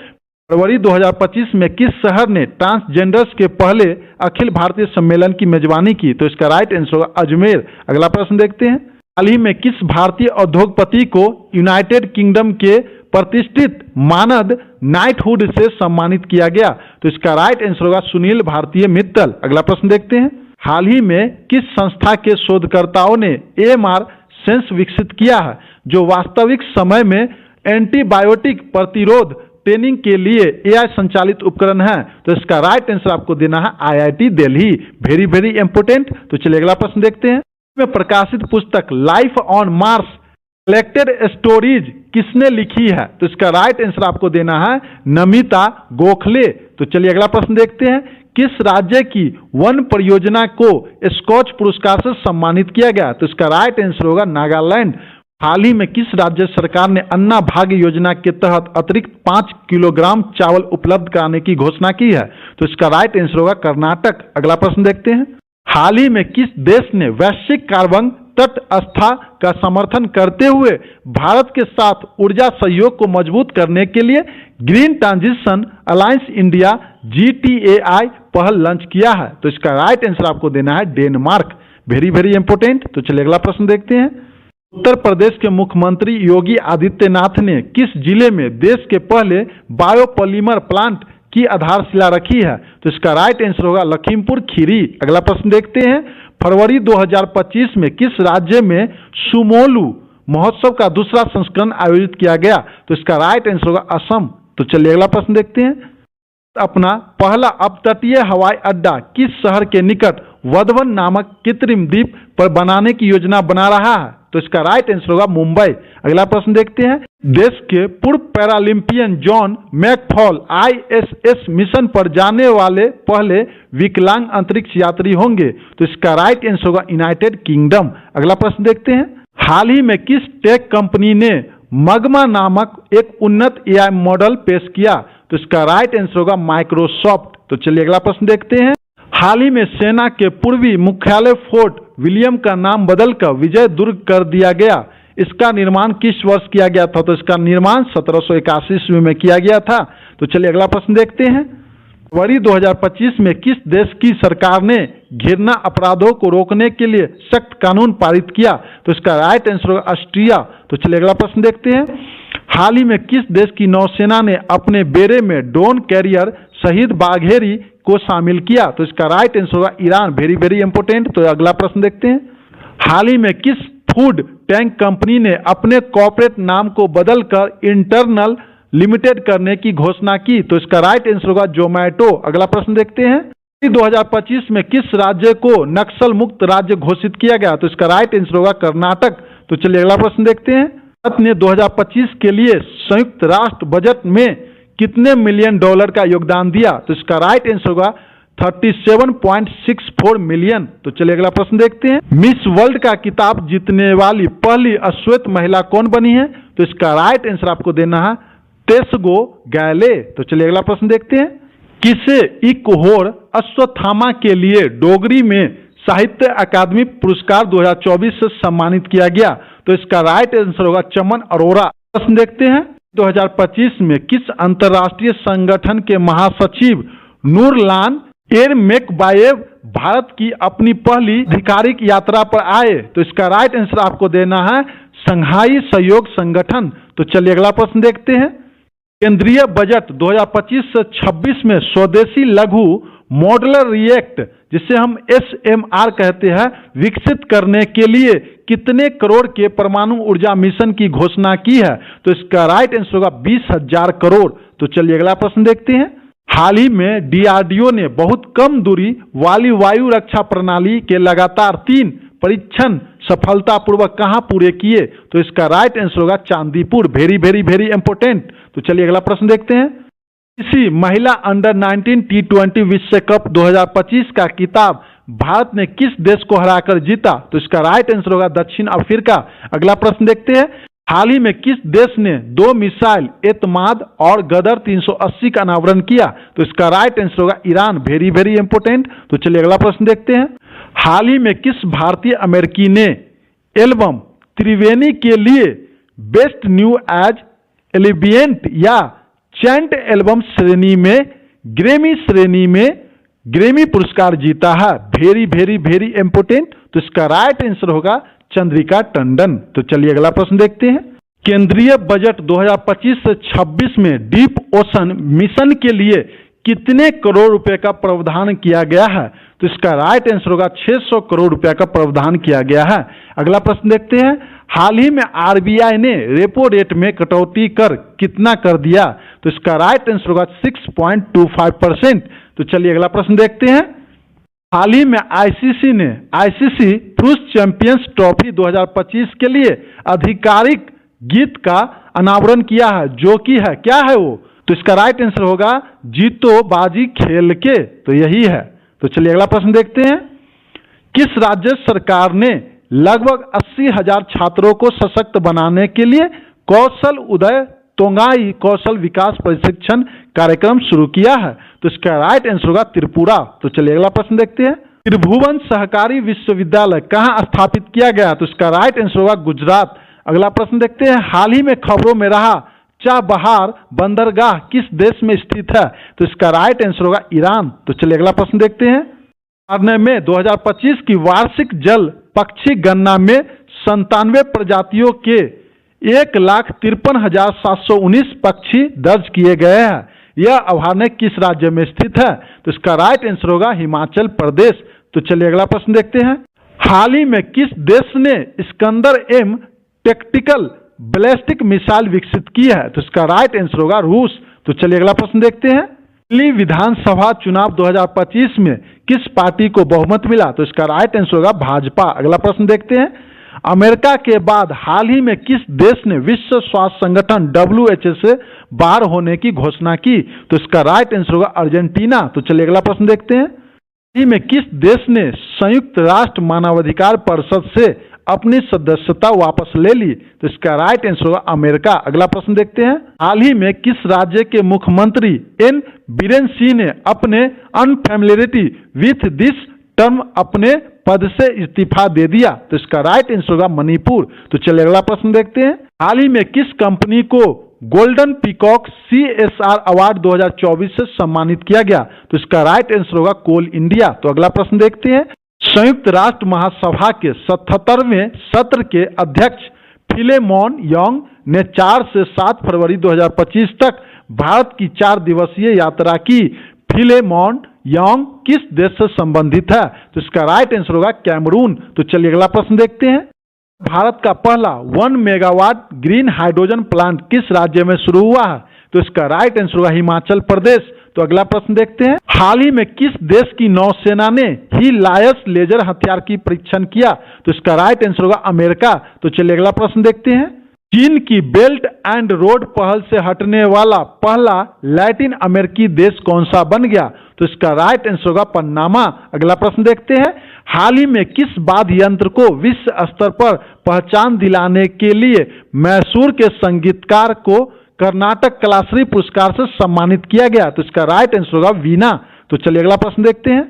फरवरी 2025 में किस शहर ने ट्रांसजेंडर्स के पहले अखिल भारतीय सम्मेलन की मेजबानी की? तो इसका राइट आंसर होगा अजमेर। अगला प्रश्न देखते हैं, हाल ही में किस भारतीय उद्योगपति को यूनाइटेड किंगडम के प्रतिष्ठित मानद नाइटहुड से सम्मानित किया गया? तो इसका राइट आंसर होगा सुनील भारतीय मित्तल। अगला प्रश्न देखते हैं, हाल ही में किस संस्था के शोधकर्ताओं ने AMR सेंस विकसित किया है, जो वास्तविक समय में एंटीबायोटिक प्रतिरोध ट्रेनिंग के लिए AI संचालित उपकरण है? तो इसका राइट आंसर आपको देना है IIT Delhi. Very very important. तो चलिए अगला प्रश्न देखते हैं, में प्रकाशित पुस्तक life on Mars collected stories किसने लिखी है? तो इसका राइट आंसर आपको देना है नमिता गोखले। तो चलिए अगला प्रश्न देखते हैं, किस राज्य की वन परियोजना को स्कॉच पुरस्कार से सम्मानित किया गया? तो इसका राइट आंसर होगा नागालैंड। हाल ही में किस राज्य सरकार ने अन्ना भाग्य योजना के तहत अतिरिक्त 5 किलोग्राम चावल उपलब्ध कराने की घोषणा की है? तो इसका राइट आंसर होगा कर्नाटक। अगला प्रश्न देखते हैं, हाल ही में किस देश ने वैश्विक कार्बन तटस्थता का समर्थन करते हुए भारत के साथ ऊर्जा सहयोग को मजबूत करने के लिए green transition alliance India GTAI पहल लॉन्च किया है? तो इसका राइट आंसर आपको देना है डेनमार्क। Very very important. तो चलिए अगला प्रश्न देखते हैं, उत्तर प्रदेश के मुख्यमंत्री योगी आदित्यनाथ ने किस जिले में देश के पहले बायोपॉलीमर प्लांट की आधारशिला रखी है? तो इसका राइट आंसर होगा लखीमपुर खीरी। अगला प्रश्न देखते हैं, फरवरी 2025 में किस राज्य में सुमोलू महोत्सव का दूसरा संस्करण आयोजित किया गया? तो इसका राइट आंसर होगा असम। तो चलिए अगला प्रश्न देखते हैं, अपना पहला अपतटीय हवाई अड्डा किस शहर के निकट वधवन नामक कृत्रिम द्वीप पर बनाने की योजना बना रहा है? तो इसका राइट आंसर होगा मुंबई। अगला प्रश्न देखते हैं, देश के पूर्व Paralympian John McFall ISS mission पर जाने वाले पहले विकलांग अंतरिक्ष यात्री होंगे? तो इसका राइट आंसर होगा यूनाइटेड किंगडम। अगला प्रश्न देखते हैं, हाल ही में किस टेक कंपनी ने मगमा नामक एक उन्नत AI मॉडल पेश किया? तो इसका राइट आंसर होगा माइक्रोसॉफ्ट। तो चलिए अगला प्रश्न देखते हैं, हाल ही में सेना के पूर्वी मुख्यालय फोर्ट विलियम का नाम बदलकर विजय दुर्ग कर दिया गया। इसका निर्माण किस वर्ष किया गया था? तो इसका निर्माण 1781 ईस्वी में किया गया था। तो चलिए अगला प्रश्न देखते हैं, फरवरी 2025 में किस देश की सरकार ने घृणा अपराधों को रोकने के लिए सख्त कानून पारित किया? तो इसका राइट आंसर होगा ऑस्ट्रिया। तो चलिए अगला प्रश्न देखते हैं, हाल ही में किस देश की नौसेना ने अपने बेड़े में ड्रोन कैरियर शहीद बाघेरी को शामिल किया? तो इसका राइट आंसर होगा ईरान। Very very important. तो अगला प्रश्न देखते हैं, हाल ही में किस फूड टैंक कंपनी ने अपने कॉर्पोरेट नाम को बदलकर इंटरनल लिमिटेड करने की घोषणा की? तो इसका राइट आंसर होगा जोमैटो। अगला प्रश्न देखते हैं, 2025 में किस राज्य को नक्सल मुक्त राज्य घोषित किया गया? तो इसका राइट आंसर होगा कर्नाटक। तो चलिए अगला प्रश्न देखते हैं, भारत ने 2025 के लिए संयुक्त राष्ट्र बजट में कितने मिलियन डॉलर का योगदान दिया? तो इसका राइट आंसर होगा 37.64 मिलियन। तो चलिए अगला प्रश्न देखते हैं, मिस वर्ल्ड का खिताब जीतने वाली पहली अश्वेत महिला कौन बनी है? तो इसका राइट आंसर आपको देना है तेसगो गैले। तो चलिए अगला प्रश्न देखते हैं, किसे इकहोर अश्वत्थामा के लिए डोगरी में साहित्य अकादमी पुरस्कार 2024 से सम्मानित किया गया? तो इसका राइट आंसर होगा चमन अरोरा। प्रश्न देखते हैं, 2025 में किस अंतर्राष्ट्रीय संगठन के महासचिव नूरलान एरमेकबायेव भारत की अपनी पहली आधिकारिक यात्रा पर आए? तो इसका राइट आंसर आपको देना है संघाई सहयोग संगठन। तो चलिए अगला प्रश्न देखते हैं, केंद्रीय बजट 2025 से 26 में स्वदेशी लघु मॉडुलर रिएक्ट जिसे हम SMR कहते हैं विकसित करने के लिए कितने करोड़ के परमाणु ऊर्जा मिशन की घोषणा की है? तो इसका राइट आंसर होगा 20,000 करोड़। तो चलिए अगला प्रश्न देखते हैं, हाल ही में DRDO ने बहुत कम दूरी वाली वायु रक्षा प्रणाली के लगातार 3 परीक्षण सफलतापूर्वक कहां पूरे किए? तो इसका राइट आंसर होगा Chandipur. Very very very important. तो चलिए अगला प्रश्न देखते हैं, इसी महिला अंडर 19 T20 विश्व कप 2025 का खिताब भारत ने किस देश को हराकर जीता? तो इसका राइट आंसर होगा दक्षिण अफ्रीका। अगला प्रश्न देखते हैं, हाल ही में किस देश ने 2 मिसाइल एतमाद और गदर 380 का अनावरण किया? तो इसका राइट आंसर होगा ईरान। Very very important. तो चलिए अगला प्रश्न देखते हैं। हाल ही में किस भारतीय अमेरिकी ने एल्बम त्रिवेणी के लिए बेस्ट न्यू एज एलिबियंट या चैंट एल्बम श्रेणी में ग्रेमी पुरस्कार जीता है? Very very very important. तो इसका राइट आंसर होगा चंद्रिका टंडन। तो चलिए अगला प्रश्न देखते हैं। केंद्रीय बजट 2025 से 26 में डीप ओशन मिशन के लिए कितने करोड़ रुपए का प्रावधान किया गया है? तो इसका राइट आंसर होगा 600 करोड़ रुपए का प्रावधान किया गया है। अगला प्रश्न देखते हैं। हाल ही में आरबीआई ने रेपो रेट में कटौती कर कितना कर दिया? तो इसका राइट आंसर होगा 6.25%। तो चलिए अगला प्रश्न देखते हैं। हाल ही में आईसीसी ने आईसीसी पुरुष चैंपियंस ट्रॉफी 2025 के लिए आधिकारिक गीत का अनावरण किया है, जो कि है क्या है वो? तो इसका राइट आंसर होगा जीतो बाजी खेल के। तो यही है। तो चलिए अगला प्रश्न देखते हैं। किस राज्य सरकार ने लगभग 80,000 छात्रों को सशक्त बनाने के लिए कौशल उदय तोंगाई कौशल विकास प्रशिक्षण कार्यक्रम शुरू किया है? तो इसका राइट आंसर होगा त्रिपुरा। तो चलिए अगला प्रश्न देखते हैं। त्रिभुवन सहकारी विश्वविद्यालय कहाँ स्थापित किया गया? तो इसका राइट आंसर होगा गुजरात। अगला प्रश्न देखते हैं। हाल ही में खबरों में रहा चाबहार बंदरगाह किस देश में स्थित है? तो इसका राइट आंसर होगा ईरान। तो चलिए अगला प्रश्न देखते हैं। में 2025 की वार्षिक जल पक्षी गणना में 97 प्रजातियों के 1,53,719 पक्षी दर्ज किए गए हैं। यह अभयारण्य किस राज्य में स्थित है? तो इसका राइट आंसर होगा हिमाचल प्रदेश। तो चलिए अगला प्रश्न देखते हैं। हाल ही में किस देश ने Iskander M tactical ballistic missile विकसित की है? तो इसका राइट आंसर होगा रूस। तो चलिए अगला प्रश्न देखते हैं। दिल्ली विधानसभा चुनाव 2025 में किस पार्टी को बहुमत मिला? तो इसका राइट आंसर होगा भाजपा। अगला प्रश्न देखते हैं। अमेरिका के बाद हाल ही में किस देश ने विश्व स्वास्थ्य संगठन WHO से बाहर होने की घोषणा की? तो इसका राइट आंसर होगा अर्जेंटीना। तो चलिए अगला प्रश्न देखते हैं। हाल ही में किस देश ने संयुक्त राष्ट्र मानवाधिकार परिषद से अपनी सदस्यता वापस ले ली? तो इसका राइट आंसर होगा अमेरिका। अगला प्रश्न देखते हैं। हाल ही में किस राज्य के मुख्यमंत्री एन बीरेन सिंह ने अपने अनफैमिलियरिटी विथ दिस टर्म अपने पद से इस्तीफा दे दिया? तो इसका राइट आंसर होगा मणिपुर। तो चलिए अगला प्रश्न देखते हैं। हाल ही में किस कंपनी को गोल्डन पीकॉक CSR अवार्ड 2024 से सम्मानित किया गया? तो इसका राइट आंसर होगा कोल इंडिया। तो अगला प्रश्न देखते हैं। संयुक्त राष्ट्र महासभा के 77वें सत्र के अध्यक्ष फिलेमोन योंग ने 4 से 7 फरवरी 2025 तक भारत की 4 दिवसीय यात्रा की। फिलेमोन योंग किस देश से संबंधित है? तो इसका राइट आंसर होगा कैमरून। तो चलिए अगला प्रश्न देखते हैं। भारत का पहला 1 मेगावाट ग्रीन हाइड्रोजन प्लांट किस राज्य में शुरू हुआ है? तो इसका राइट आंसर होगा हिमाचल प्रदेश। तो अगला प्रश्न देखते हैं। हाल ही में किस देश की नौसेना ने हिलायस लेजर हथियार की परीक्षण किया? तो इसका राइट आंसर होगा अमेरिका। तो चलिए अगला प्रश्न देखते हैं। चीन की बेल्ट एंड रोड पहल से हटने वाला पहला लैटिन अमेरिकी देश कौन सा बन गया? तो इसका राइट आंसर होगा पनामा। अगला प्रश्न देखते हैं। हाल ही में किस वाद्य यंत्र को विश्व स्तर पर पहचान दिलाने के लिए मैसूर के संगीतकार को कर्नाटक कलाश्री पुरस्कार से सम्मानित किया गया? तो इसका राइट आंसर होगा वीणा। तो चलिए अगला प्रश्न देखते हैं।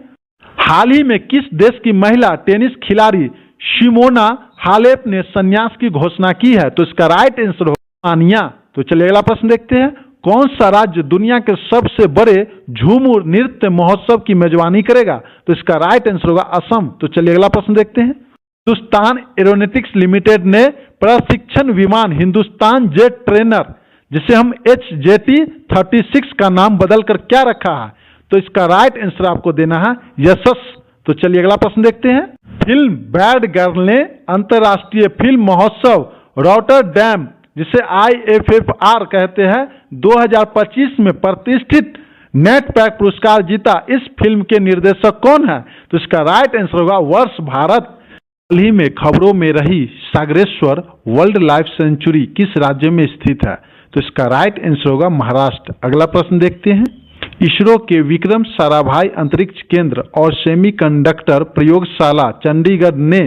हाल ही में किस देश की महिला टेनिस खिलाड़ी सिमोना हालेप ने संन्यास की घोषणा की है? तो इसका राइट आंसर होगा रोमानिया। तो चलिए अगला प्रश्न देखते हैं। कौन सा राज्य दुनिया के सबसे बड़े झूमर नृत्य महोत्सव की मेजबानी करेगा? तो इसका राइट आंसर होगा असम। तो चलिए अगला प्रश्न देखते हैं। हिंदुस्तान एरोनॉटिक्स लिमिटेड ने प्रशिक्षण विमान हिंदुस्तान जेट ट्रेनर जिसे हम HJT-36 का नाम बदल कर क्या रखा है? तो इसका राइट आंसर आपको देना है यशस। तो चलिए अगला प्रश्न देखते हैं। फिल्म बैड गर्ल ने अंतर्राष्ट्रीय फिल्म महोत्सव रॉटरडैम जिसे IFFR कहते हैं 2025 में प्रतिष्ठित नेटपैक पुरस्कार जीता। इस फिल्म के निर्देशक कौन है? तो इसका राइट आंसर होगा वर्ष भारत। हाल ही में खबरों में रही सागरेश्वर वाइल्ड लाइफ सेंचुरी किस राज्य में स्थित है? तो इसका राइट आंसर होगा महाराष्ट्र। अगला प्रश्न देखते हैं। इसरो के विक्रम साराभाई अंतरिक्ष केंद्र और सेमीकंडक्टर प्रयोगशाला चंडीगढ़ ने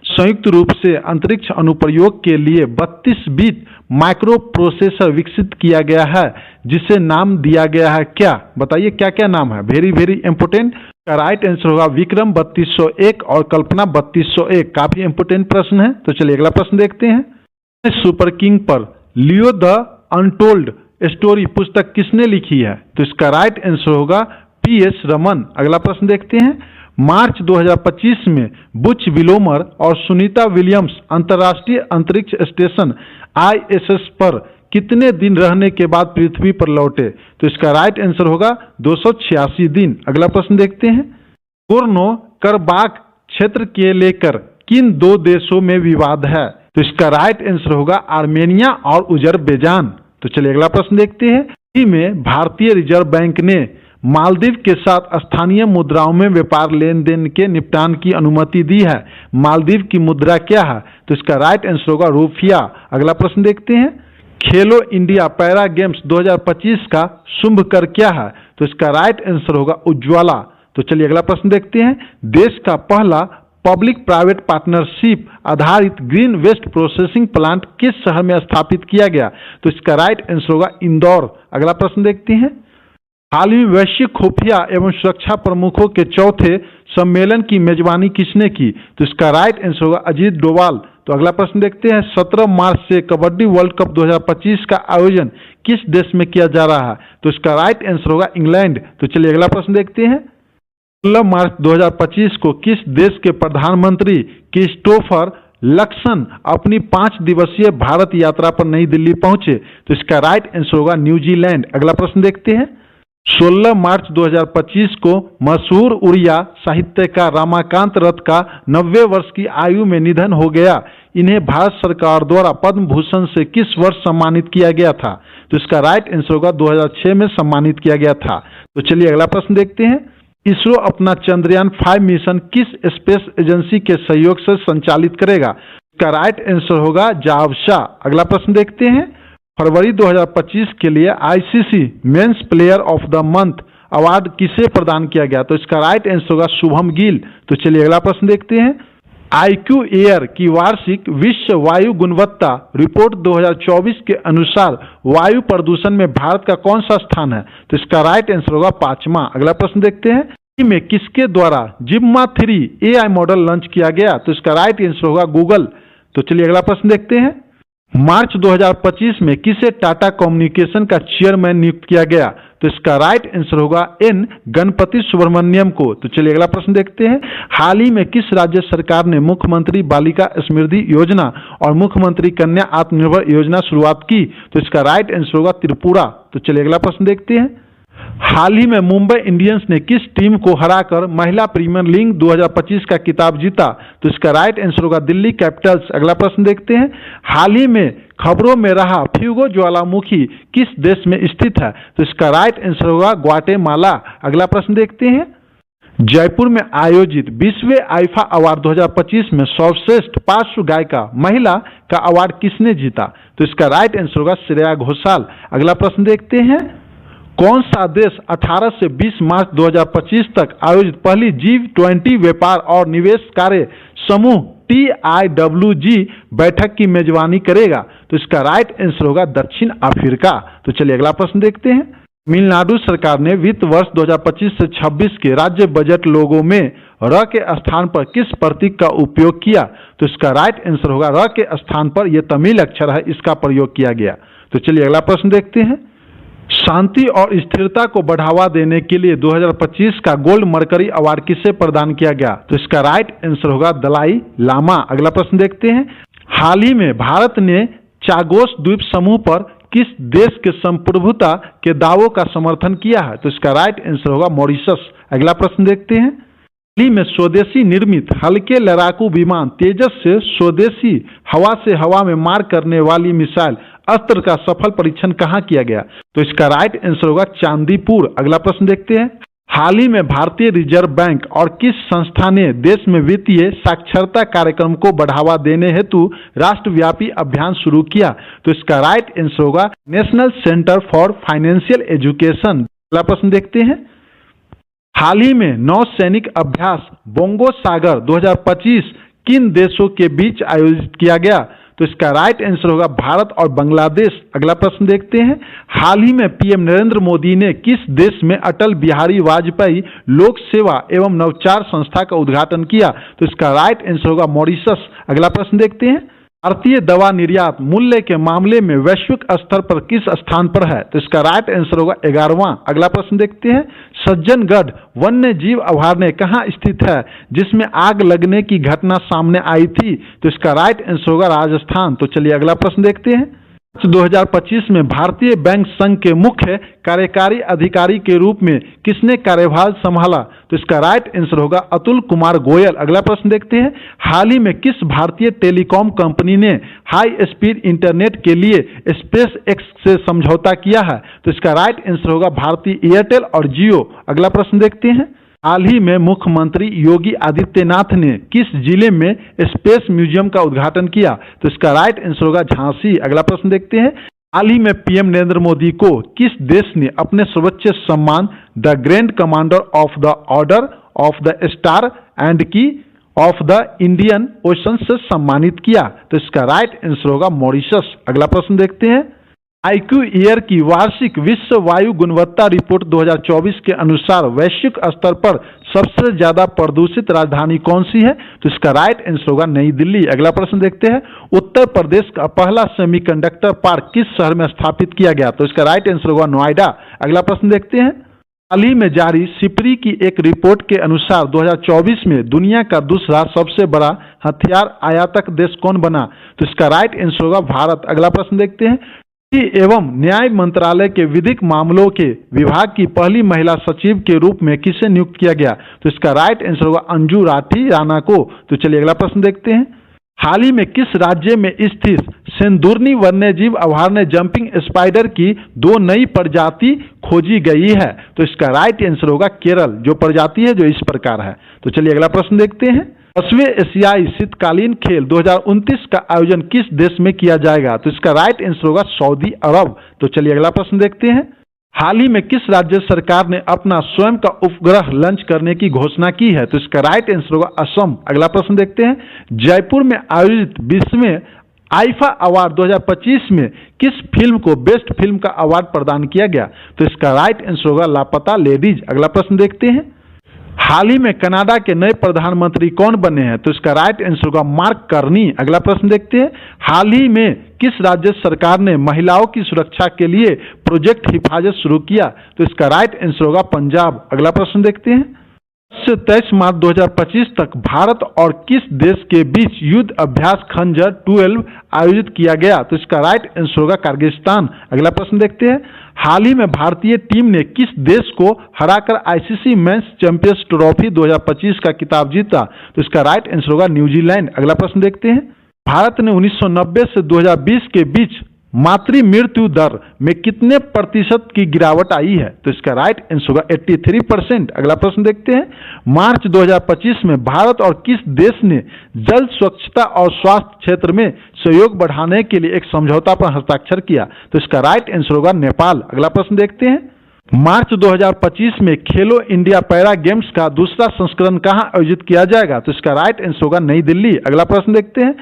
संयुक्त रूप से अंतरिक्ष अनुप्रयोग के लिए 32 बिट माइक्रो प्रोसेसर विकसित किया गया है, जिसे नाम दिया गया है क्या? बताइए क्या क्या नाम है, वेरी वेरी इंपोर्टेंट। का राइट आंसर होगा विक्रम 3201 और कल्पना 3201। काफी इंपोर्टेंट प्रश्न है। तो चलिए अगला प्रश्न देखते हैं। सुपर किंग पर लियो द अनटोल्ड स्टोरी पुस्तक किसने लिखी है? तो इसका राइट आंसर होगा PS रमन। अगला प्रश्न देखते हैं। मार्च 2025 में बुच विलोमर और सुनीता विलियम्स अंतर्राष्ट्रीय अंतरिक्ष स्टेशन ISS पर कितने दिन रहने के बाद पृथ्वी पर लौटे? तो इसका राइट आंसर होगा 286 दिन। अगला प्रश्न देखते हैं। गोर्नो करबाख क्षेत्र के लेकर किन दो देशों में विवाद है? तो इसका राइट आंसर होगा आर्मेनिया और उजरबेजान। तो चलिए अगला प्रश्न देखते हैं। में भारतीय रिजर्व बैंक ने मालदीव के साथ स्थानीय मुद्राओं में व्यापार लेन देन के निपटान की अनुमति दी है। मालदीव की मुद्रा क्या है? तो इसका राइट आंसर होगा रुपया। अगला प्रश्न देखते हैं। खेलो इंडिया पैरा गेम्स 2025 का शुभ कर क्या है? तो इसका राइट आंसर होगा उज्ज्वला। तो चलिए अगला प्रश्न देखते हैं। देश का पहला पब्लिक प्राइवेट पार्टनरशिप आधारित ग्रीन वेस्ट प्रोसेसिंग प्लांट किस शहर में स्थापित किया गया? तो इसका राइट आंसर होगा इंदौर। अगला प्रश्न देखते हैं। हाल ही में वैश्विक खुफिया एवं सुरक्षा प्रमुखों के चौथे सम्मेलन की मेजबानी किसने की? तो इसका राइट आंसर होगा अजीत डोभाल। तो अगला प्रश्न देखते हैं। 17 मार्च से कबड्डी वर्ल्ड कप 2025 का आयोजन किस देश में किया जा रहा है? तो इसका राइट आंसर होगा इंग्लैंड। तो चलिए अगला प्रश्न देखते हैं। 16 मार्च 2025 को किस देश के प्रधानमंत्री क्रिस्टोफर लक्सन अपनी 5 दिवसीय भारत यात्रा पर नई दिल्ली पहुंचे? तो इसका राइट आंसर होगा न्यूजीलैंड। अगला प्रश्न देखते हैं। 16 मार्च 2025 को मशहूर उड़िया साहित्यकार रमाकांत रथ का 90 वर्ष की आयु में निधन हो गया। इन्हें भारत सरकार द्वारा पद्म भूषण से किस वर्ष सम्मानित किया गया था? तो इसका राइट आंसर होगा 2006 में सम्मानित किया गया था। तो चलिए अगला प्रश्न देखते हैं। इसरो अपना चंद्रयान 5 मिशन किस स्पेस एजेंसी के सहयोग से संचालित करेगा? इसका राइट आंसर होगा जावशा। अगला प्रश्न देखते हैं। फरवरी 2025 के लिए ICC men's player of the month award किसे प्रदान किया गया? तो इसका राइट आंसर होगा शुभम गिल। तो चलिए अगला प्रश्न देखते हैं। IQ एयर की वार्षिक विश्व वायु गुणवत्ता रिपोर्ट 2024 के अनुसार वायु प्रदूषण में भारत का कौन सा स्थान है? तो इसका राइट आंसर होगा 5वां। अगला प्रश्न देखते हैं। में किसके द्वारा जिम्मा 3 AI मॉडल लॉन्च किया गया? तो इसका राइट आंसर होगा गूगल। तो चलिए अगला प्रश्न देखते हैं। मार्च 2025 में किसे टाटा कम्युनिकेशन का चेयरमैन नियुक्त किया गया? तो इसका राइट आंसर होगा N गणपति सुब्रमण्यम को। तो चलिए अगला प्रश्न देखते हैं। हाल ही में किस राज्य सरकार ने मुख्यमंत्री बालिका समृद्धि योजना और मुख्यमंत्री कन्या आत्मनिर्भर योजना शुरुआत की? तो इसका राइट आंसर होगा त्रिपुरा। तो चलिए अगला प्रश्न देखते हैं। हाल ही में मुंबई इंडियंस ने किस टीम को हराकर महिला प्रीमियर लीग 2025 का खिताब जीता? तो इसका राइट आंसर होगा दिल्ली कैपिटल्स। अगला प्रश्न देखते हैं। हाल ही में खबरों में रहा फ्यूगो ज्वालामुखी किस देश में स्थित है? तो इसका राइट आंसर होगा ग्वाटेमाला। अगला प्रश्न देखते हैं। जयपुर में आयोजित 20वें आईफा अवार्ड 2025 में सर्वश्रेष्ठ पार्श्व गायिका महिला का अवार्ड किसने जीता? तो इसका राइट आंसर होगा श्रेया घोषाल। अगला प्रश्न देखते हैं। कौन सा देश 18 से 20 मार्च 2025 तक आयोजित पहली G20 व्यापार और निवेश कार्य समूह TIWG बैठक की मेजबानी करेगा? तो इसका राइट आंसर होगा दक्षिण अफ्रीका। तो चलिए अगला प्रश्न देखते हैं। तमिलनाडु सरकार ने वित्त वर्ष 2025 से 26 के राज्य बजट लोगो में र के स्थान पर किस प्रतीक का उपयोग किया? तो इसका राइट आंसर होगा र के स्थान पर यह तमिल अक्षर है, इसका प्रयोग किया गया। तो चलिए अगला प्रश्न देखते हैं। शांति और स्थिरता को बढ़ावा देने के लिए 2025 का गोल्ड मरकरी अवार्ड किसे प्रदान किया गया? तो इसका राइट आंसर होगा दलाई लामा। अगला प्रश्न देखते हैं। हाल ही में भारत ने चागोस द्वीप समूह पर किस देश के संप्रभुता के दावों का समर्थन किया है? तो इसका राइट आंसर होगा मॉरिशस। अगला प्रश्न देखते हैं। हाल ही में स्वदेशी निर्मित हल्के लड़ाकू विमान तेजस से स्वदेशी हवा से हवा में मार करने वाली मिसाइल अस्त्र का सफल परीक्षण कहाँ किया गया? तो इसका राइट आंसर होगा चांदीपुर। अगला प्रश्न देखते हैं। हाल ही में भारतीय रिजर्व बैंक और किस संस्था ने देश में वित्तीय साक्षरता कार्यक्रम को बढ़ावा देने हेतु राष्ट्रव्यापी अभियान शुरू किया? तो इसका राइट आंसर होगा national centre for financial education. अगला प्रश्न देखते हैं। हाल ही में नौ सैनिक अभ्यास बोंगो सागर 2025 किन देशों के बीच आयोजित किया गया? तो इसका राइट आंसर होगा भारत और बांग्लादेश। अगला प्रश्न देखते हैं, हाल ही में पीएम नरेंद्र मोदी ने किस देश में अटल बिहारी वाजपेयी लोक सेवा एवं नवचार संस्था का उद्घाटन किया? तो इसका राइट आंसर होगा मॉरिशस। अगला प्रश्न देखते हैं, भारतीय दवा निर्यात मूल्य के मामले में वैश्विक स्तर पर किस स्थान पर है? तो इसका राइट आंसर होगा 11वां। अगला प्रश्न देखते हैं, सज्जनगढ़ वन्य जीव अभयारण्य कहाँ स्थित है जिसमें आग लगने की घटना सामने आई थी? तो इसका राइट आंसर होगा राजस्थान। तो चलिए अगला प्रश्न देखते हैं, 2025 में भारतीय बैंक संघ के मुख्य कार्यकारी अधिकारी के रूप में किसने कार्यभार संभाला? तो इसका राइट आंसर होगा अतुल कुमार गोयल। अगला प्रश्न देखते हैं, हाल ही में किस भारतीय टेलीकॉम कंपनी ने हाई स्पीड इंटरनेट के लिए स्पेस एक्स से समझौता किया है? तो इसका राइट आंसर होगा भारतीय एयरटेल और जियो। अगला प्रश्न देखते हैं, हाल ही में मुख्यमंत्री योगी आदित्यनाथ ने किस जिले में स्पेस म्यूजियम का उद्घाटन किया? तो इसका राइट आंसर होगा झांसी। अगला प्रश्न देखते हैं, हाल ही में पीएम नरेंद्र मोदी को किस देश ने अपने सर्वोच्च सम्मान the grand commander of the order of the star and की ऑफ द इंडियन ओशन से सम्मानित किया? तो इसका राइट आंसर होगा मॉरिशस। अगला प्रश्न देखते हैं, आईक्यू ईयर की वार्षिक विश्व वायु गुणवत्ता रिपोर्ट 2024 के अनुसार वैश्विक स्तर पर सबसे ज्यादा प्रदूषित राजधानी कौन सी है? तो इसका राइट आंसर होगा नई दिल्ली। अगला प्रश्न देखते हैं, उत्तर प्रदेश का पहला सेमीकंडक्टर पार्क किस शहर में स्थापित किया गया? तो इसका राइट आंसर होगा नोएडा। अगला प्रश्न देखते हैं, हाल ही में जारी सिपरी की एक रिपोर्ट के अनुसार 2024 में दुनिया का दूसरा सबसे बड़ा हथियार आयातक देश कौन बना? तो इसका राइट आंसर होगा भारत। अगला प्रश्न देखते हैं, एवं न्याय मंत्रालय के विधिक मामलों के विभाग की पहली महिला सचिव के रूप में किसे नियुक्त किया गया? तो इसका राइट आंसर होगा अंजू राठी राणा को। तो चलिए अगला प्रश्न देखते हैं, हाल ही में किस राज्य में स्थित सेंदुरनी वन्यजीव अभयारण्य जंपिंग स्पाइडर की 2 नई प्रजाति खोजी गई है? तो इसका राइट आंसर होगा केरल। जो प्रजाति है जो इस प्रकार है। तो चलिए अगला प्रश्न देखते हैं, 10वें एशियाई शीतकालीन खेल 2029 का आयोजन किस देश में किया जाएगा? तो इसका राइट आंसर होगा सऊदी अरब। तो चलिए अगला प्रश्न देखते हैं, हाल ही में किस राज्य सरकार ने अपना स्वयं का उपग्रह लॉन्च करने की घोषणा की है? तो इसका राइट आंसर होगा असम। अगला प्रश्न देखते हैं, जयपुर में आयोजित 20वें आईफा अवार्ड 2025 में किस फिल्म को बेस्ट फिल्म का अवार्ड प्रदान किया गया? तो इसका राइट आंसर होगा लापता लेडीज। अगला प्रश्न देखते हैं, हाल ही में कनाडा के नए प्रधानमंत्री कौन बने हैं? तो इसका राइट आंसर होगा मार्क कार्नी। अगला प्रश्न देखते हैं, हाल ही में किस राज्य सरकार ने महिलाओं की सुरक्षा के लिए प्रोजेक्ट हिफाजत शुरू किया? तो इसका राइट आंसर होगा पंजाब। अगला प्रश्न देखते हैं, 10 से 23 मार्च 2025 तक भारत और किस देश के बीच युद्ध अभ्यास खंजर 12 आयोजित किया गया? तो इसका राइट आंसर होगा किर्गिस्तान। अगला प्रश्न देखते हैं, हाल ही में भारतीय टीम ने किस देश को हराकर आईसीसी मेंस चैंपियंस ट्रॉफी 2025 का खिताब जीता? तो इसका राइट आंसर होगा न्यूजीलैंड। अगला प्रश्न देखते हैं, भारत ने 1990 से 2020 के बीच मातृ मृत्यु दर में कितने प्रतिशत की गिरावट आई है? तो इसका राइट आंसर होगा 83%। अगला प्रश्न देखते हैं, मार्च 2025 में भारत और किस देश ने जल स्वच्छता और स्वास्थ्य क्षेत्र में सहयोग बढ़ाने के लिए एक समझौता पर हस्ताक्षर किया? तो इसका राइट आंसर होगा नेपाल। अगला प्रश्न देखते हैं, मार्च 2025 में खेलो इंडिया पैरा गेम्स का दूसरा संस्करण कहां आयोजित किया जाएगा? तो इसका राइट आंसर होगा नई दिल्ली। अगला प्रश्न देखते हैं,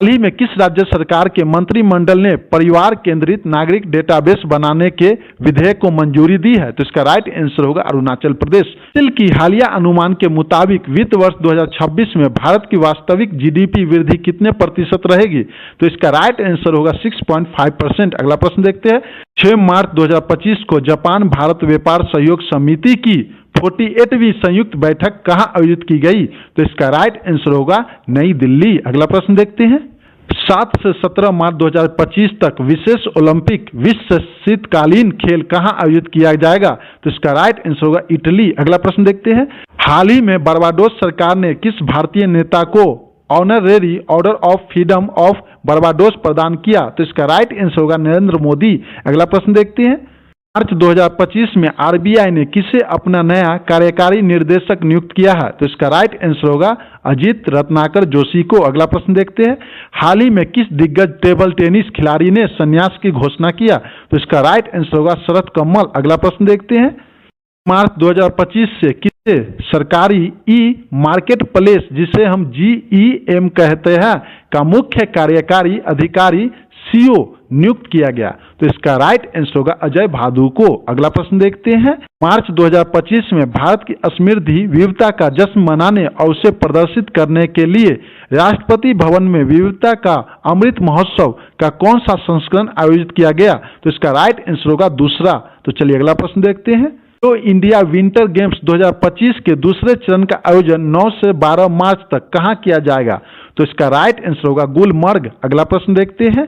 हाल ही में किस राज्य सरकार के मंत्रिमंडल ने परिवार केंद्रित नागरिक डेटाबेस बनाने के विधेयक को मंजूरी दी है? तो इसका राइट आंसर होगा अरुणाचल प्रदेश। सिल की हालिया अनुमान के मुताबिक वित्त वर्ष 2026 में भारत की वास्तविक जीडीपी वृद्धि कितने प्रतिशत रहेगी? तो इसका राइट आंसर होगा 6.5%। अगला प्रश्न देखते हैं, 6 मार्च 2025 को जापान भारत व्यापार सहयोग समिति की 48वीं संयुक्त बैठक कहां आयोजित की गई? तो इसका राइट आंसर होगा नई दिल्ली। अगला प्रश्न देखते हैं, 7 से 17 मार्च 2025 तक विशेष ओलंपिक विश्व शीतकालीन खेल कहां आयोजित किया जाएगा? तो इसका राइट आंसर होगा इटली। अगला प्रश्न देखते हैं, हाल ही में बारबाडोस सरकार ने किस भारतीय नेता को honorary order of freedom of Barbados प्रदान किया? तो इसका राइट आंसर होगा नरेंद्र मोदी। अगला प्रश्न देखते हैं, मार्च 2025 में आरबीआई ने किसे अपना नया कार्यकारी निर्देशक नियुक्त किया है? तो इसका राइट आंसर होगा अजीत रत्नाकर जोशी को। अगला प्रश्न देखते हैं, हाल ही में किस दिग्गज टेबल टेनिस खिलाड़ी ने संन्यास की घोषणा किया? तो इसका राइट आंसर होगा शरत कमल। अगला प्रश्न देखते हैं, मार्च 2025 से किसे सरकारी ई मार्केट प्लेस, जिसे हम GEM कहते हैं, का मुख्य कार्यकारी अधिकारी CEO नियुक्त किया गया? तो इसका राइट आंसर होगा अजय भादु को। अगला प्रश्न देखते हैं। मार्च 2025 में भारत की समृद्धि विविधता का जश्न मनाने और उसे प्रदर्शित करने के लिए राष्ट्रपति भवन में विविधता का अमृत महोत्सव का कौन सा संस्करण आयोजित किया गया? तो इसका राइट आंसर होगा दूसरा। तो चलिए अगला प्रश्न देखते हैं। तो इंडिया विंटर गेम्स 2025 के दूसरे चरण का आयोजन 9 से 12 मार्च तक कहां किया जाएगा? तो इसका राइट आंसर होगा गुलमर्ग। अगला प्रश्न देखते हैं।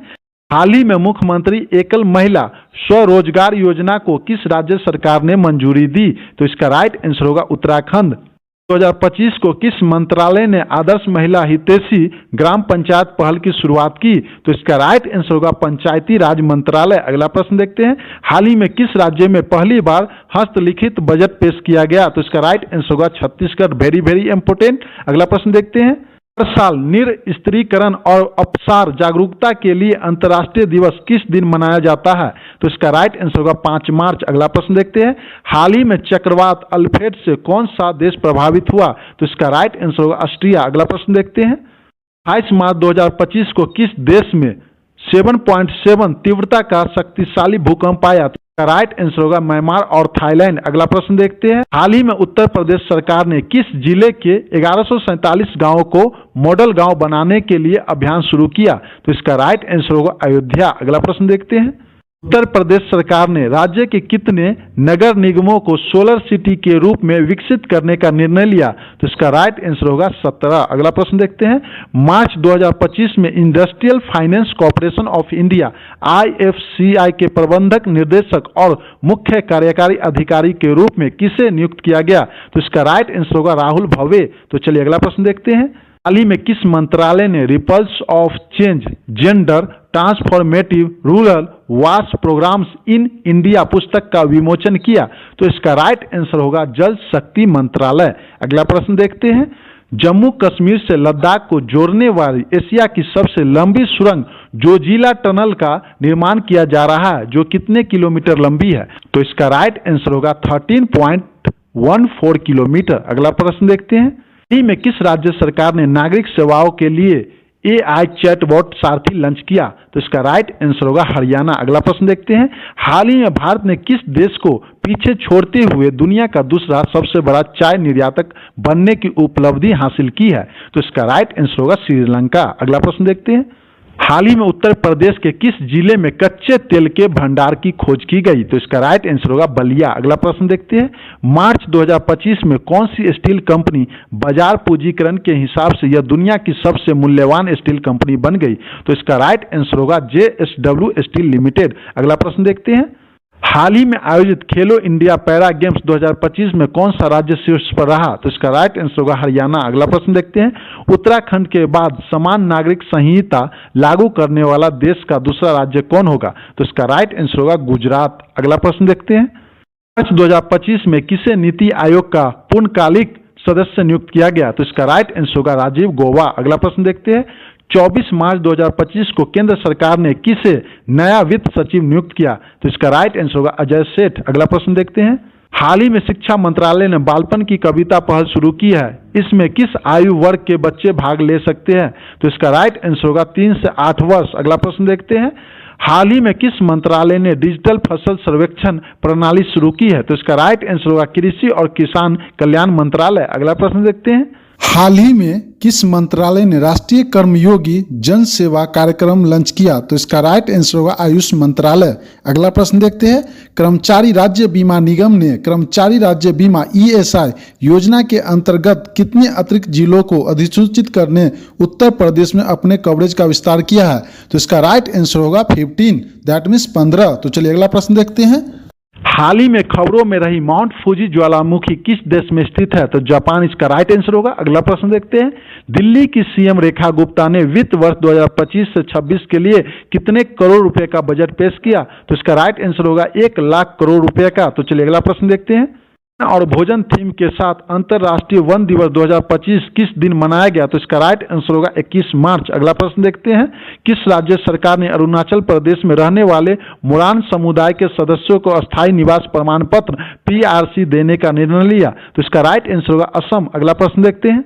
हाल ही में मुख्यमंत्री एकल महिला स्वरोजगार योजना को किस राज्य सरकार ने मंजूरी दी? तो इसका राइट आंसर होगा उत्तराखंड। 2025 को किस मंत्रालय ने आदर्श महिला हितैषी ग्राम पंचायत पहल की शुरुआत की? तो इसका राइट आंसर होगा पंचायती राज मंत्रालय। अगला प्रश्न देखते हैं। हाल ही में किस राज्य में पहली बार हस्तलिखित बजट पेश किया गया? तो इसका राइट आंसर होगा छत्तीसगढ़। Very very important. अगला प्रश्न देखते हैं। हर साल निरस्त्रीकरण और अपसार जागरूकता के लिए अंतर्राष्ट्रीय दिवस किस दिन मनाया जाता है? तो इसका राइट आंसर होगा 5 मार्च। अगला प्रश्न देखते हैं। हाल ही में चक्रवात अल्फ्रेड से कौन सा देश प्रभावित हुआ? तो इसका राइट आंसर होगा ऑस्ट्रिया। अगला प्रश्न देखते हैं। 28 मार्च 2025 को किस देश में 7.7 तीव्रता का शक्तिशाली भूकंप आया? तो इसका राइट आंसर होगा म्यांमार और थाईलैंड। अगला प्रश्न देखते हैं। हाल ही में उत्तर प्रदेश सरकार ने किस जिले के 1147 गांवों को मॉडल गांव बनाने के लिए अभियान शुरू किया? तो इसका राइट आंसर होगा अयोध्या। अगला प्रश्न देखते हैं। उत्तर प्रदेश सरकार ने राज्य के कितने नगर निगमों को सोलर सिटी के रूप में विकसित करने का निर्णय लिया? तो इसका राइट आंसर होगा 17। अगला प्रश्न देखते हैं। मार्च 2025 में industrial finance corporation of India IFCI के प्रबंधक निर्देशक और मुख्य कार्यकारी अधिकारी के रूप में किसे नियुक्त किया गया? तो इसका राइट आंसर होगा राहुल भवे। तो चलिए अगला प्रश्न देखते हैं। हाल ही में किस मंत्रालय ने ripples of change gender transformative rural वास प्रोग्राम्स इन इंडिया पुस्तक का विमोचन किया? तो इसका राइट आंसर होगा जल शक्ति मंत्रालय। अगला प्रश्न देखते हैं। जम्मू कश्मीर से लद्दाख को जोड़ने वाली एशिया की सबसे लंबी सुरंग जोजिला टनल का निर्माण किया जा रहा है, जो कितने किलोमीटर लंबी है? तो इसका राइट आंसर होगा 13.14 किलोमीटर। अगला प्रश्न देखते हैं। में किस राज्य सरकार ने नागरिक सेवाओं के लिए AI चैटबॉट सारथी लॉन्च किया? तो इसका राइट आंसर होगा हरियाणा। अगला प्रश्न देखते हैं। हाल ही में भारत ने किस देश को पीछे छोड़ते हुए दुनिया का दूसरा सबसे बड़ा चाय निर्यातक बनने की उपलब्धि हासिल की है? तो इसका राइट आंसर होगा श्रीलंका। अगला प्रश्न देखते हैं। हाल ही में उत्तर प्रदेश के किस जिले में कच्चे तेल के भंडार की खोज की गई? तो इसका राइट आंसर होगा बलिया। अगला प्रश्न देखते हैं। मार्च 2025 में कौन सी स्टील कंपनी बाजार पूंजीकरण के हिसाब से यह दुनिया की सबसे मूल्यवान स्टील कंपनी बन गई? तो इसका राइट आंसर होगा JSW स्टील लिमिटेड। अगला प्रश्न देखते हैं। हाल ही में आयोजित खेलो इंडिया पैरा गेम्स 2025 में कौन सा राज्य शीर्ष पर रहा? तो इसका राइट आंसर होगा हरियाणा। अगला प्रश्न देखते हैं। उत्तराखंड के बाद समान नागरिक संहिता लागू करने वाला देश का दूसरा राज्य कौन होगा? तो इसका राइट आंसर होगा गुजरात। अगला प्रश्न देखते हैं। मार्च 2025 में किसे नीति आयोग का पूर्णकालिक सदस्य नियुक्त किया गया? तो इसका राइट आंसर होगा राजीव गौबा। अगला प्रश्न देखते हैं। 24 मार्च 2025 को केंद्र सरकार ने किसे नया वित्त सचिव नियुक्त किया? तो इसका राइट आंसर होगा अजय सेठ। अगला प्रश्न देखते हैं। हाल ही में शिक्षा मंत्रालय ने बालपन की कविता पहल शुरू की है, इसमें किस आयु वर्ग के बच्चे भाग ले सकते हैं? तो इसका राइट आंसर होगा 3 से 8 वर्ष। अगला प्रश्न देखते हैं। हाल ही में किस मंत्रालय ने डिजिटल फसल सर्वेक्षण प्रणाली शुरू की है? तो इसका राइट आंसर होगा कृषि और किसान कल्याण मंत्रालय। अगला प्रश्न देखते हैं। हाल ही में किस मंत्रालय ने राष्ट्रीय कर्मयोगी जन सेवा कार्यक्रम लॉन्च किया? तो इसका राइट आंसर होगा आयुष मंत्रालय। अगला प्रश्न देखते हैं। कर्मचारी राज्य बीमा निगम ने कर्मचारी राज्य बीमा ESI योजना के अंतर्गत कितने अतिरिक्त जिलों को अधिसूचित करने उत्तर प्रदेश में अपने कवरेज का विस्तार किया है? तो इसका राइट आंसर होगा 15, दैट मीन्स 15। तो चलिए अगला प्रश्न देखते हैं। हाल ही में खबरों में रही माउंट फूजी ज्वालामुखी किस देश में स्थित है? तो जापान इसका राइट आंसर होगा। अगला प्रश्न देखते हैं। दिल्ली की CM रेखा गुप्ता ने वित्त वर्ष 2025 से 26 के लिए कितने करोड़ रुपए का बजट पेश किया? तो इसका राइट आंसर होगा 1 लाख करोड़ रुपए का। तो चलिए अगला प्रश्न देखते हैं। और भोजन थीम के साथ अंतर्राष्ट्रीय वन दिवस 2025 किस दिन मनाया गया? तो इसका राइट आंसर होगा 21 मार्च। अगला प्रश्न देखते हैं, किस राज्य सरकार ने अरुणाचल प्रदेश में रहने वाले मोरान समुदाय के सदस्यों को अस्थायी निवास प्रमाण पत्र PRC देने का निर्णय लिया? तो इसका राइट आंसर होगा असम। अगला प्रश्न देखते हैं,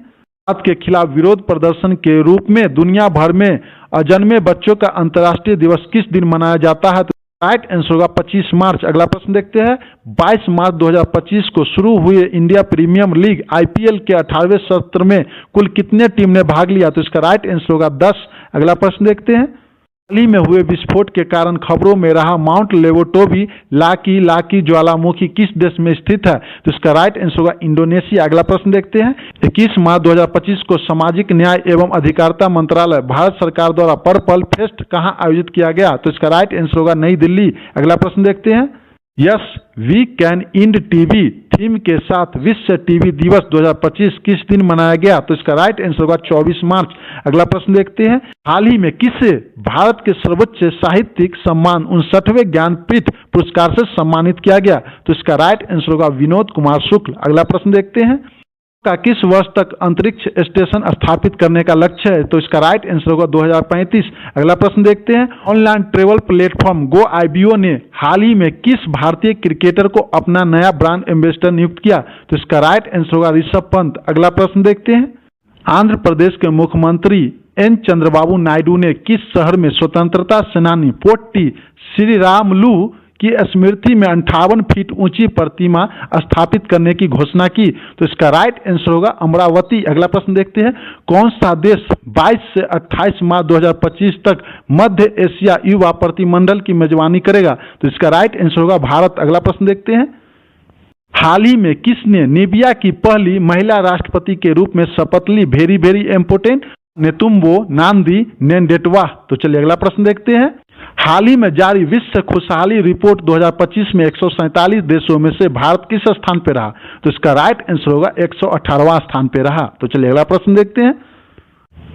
भारत के खिलाफ विरोध प्रदर्शन के रूप में दुनिया भर में अजन्मे बच्चों का अंतर्राष्ट्रीय दिवस किस दिन मनाया जाता है? तो राइट आंसर होगा 25 मार्च। अगला प्रश्न देखते हैं, 22 मार्च 2025 को शुरू हुए इंडिया प्रीमियर लीग IPL के 18वें सत्र में कुल कितने टीम ने भाग लिया? तो इसका राइट आंसर होगा 10। अगला प्रश्न देखते हैं, हाल ही में हुए विस्फोट के कारण खबरों में रहा माउंट लेवोटोवी लाकी ज्वालामुखी किस देश में स्थित है? तो इसका राइट आंसर होगा इंडोनेशिया। अगला प्रश्न देखते हैं, 21 मार्च 2025 को सामाजिक न्याय एवं अधिकारिता मंत्रालय भारत सरकार द्वारा पर्पल फेस्ट कहां आयोजित किया गया? तो इसका राइट आंसर होगा नई दिल्ली। अगला प्रश्न देखते हैं, yes we can end TB theme के साथ विश्व टीबी दिवस 2025 किस दिन मनाया गया? तो इसका राइट आंसर होगा 24 मार्च। अगला प्रश्न देखते हैं, हाल ही में किसे भारत के सर्वोच्च साहित्यिक सम्मान 59वें ज्ञानपीठ पुरस्कार से सम्मानित किया गया? तो इसका राइट आंसर होगा विनोद कुमार शुक्ल। अगला प्रश्न देखते हैं, का किस वर्ष तक अंतरिक्ष स्टेशन स्थापित करने का लक्ष्य है? तो इसका राइट आंसर होगा 2035। अगला प्रश्न देखते हैं, ऑनलाइन ट्रेवल प्लेटफॉर्म GoIBO ने हाल ही में किस भारतीय क्रिकेटर को अपना नया ब्रांड एम्बेसडर नियुक्त किया? तो इसका राइट आंसर होगा ऋषभ पंत। अगला प्रश्न देखते हैं, आंध्र प्रदेश के मुख्यमंत्री N चंद्रबाबू नायडू ने किस शहर में स्वतंत्रता सेनानी पोट्टी श्रीरामुलु की स्मृति में 58 फीट ऊंची प्रतिमा स्थापित करने की घोषणा की? तो इसका राइट आंसर होगा अमरावती। अगला प्रश्न देखते हैं, कौन सा देश 22 से 28 मार्च 2025 तक मध्य एशिया युवा प्रतिमंडल की मेजबानी करेगा? तो इसका राइट आंसर होगा भारत। अगला प्रश्न देखते हैं, हाल ही में किसने नीबिया की पहली महिला राष्ट्रपति के रूप में शपथ ली? वेरी वेरी इंपोर्टेंट, नेतुम्बो नांदी नेंडेटवा। तो चलिए अगला प्रश्न देखते हैं, हाल ही में जारी विश्व खुशहाली रिपोर्ट 2025 में 147 देशों में से भारत किस स्थान पे रहा? तो इसका राइट आंसर होगा 118वां स्थान पे रहा। तो चलिए अगला प्रश्न देखते हैं,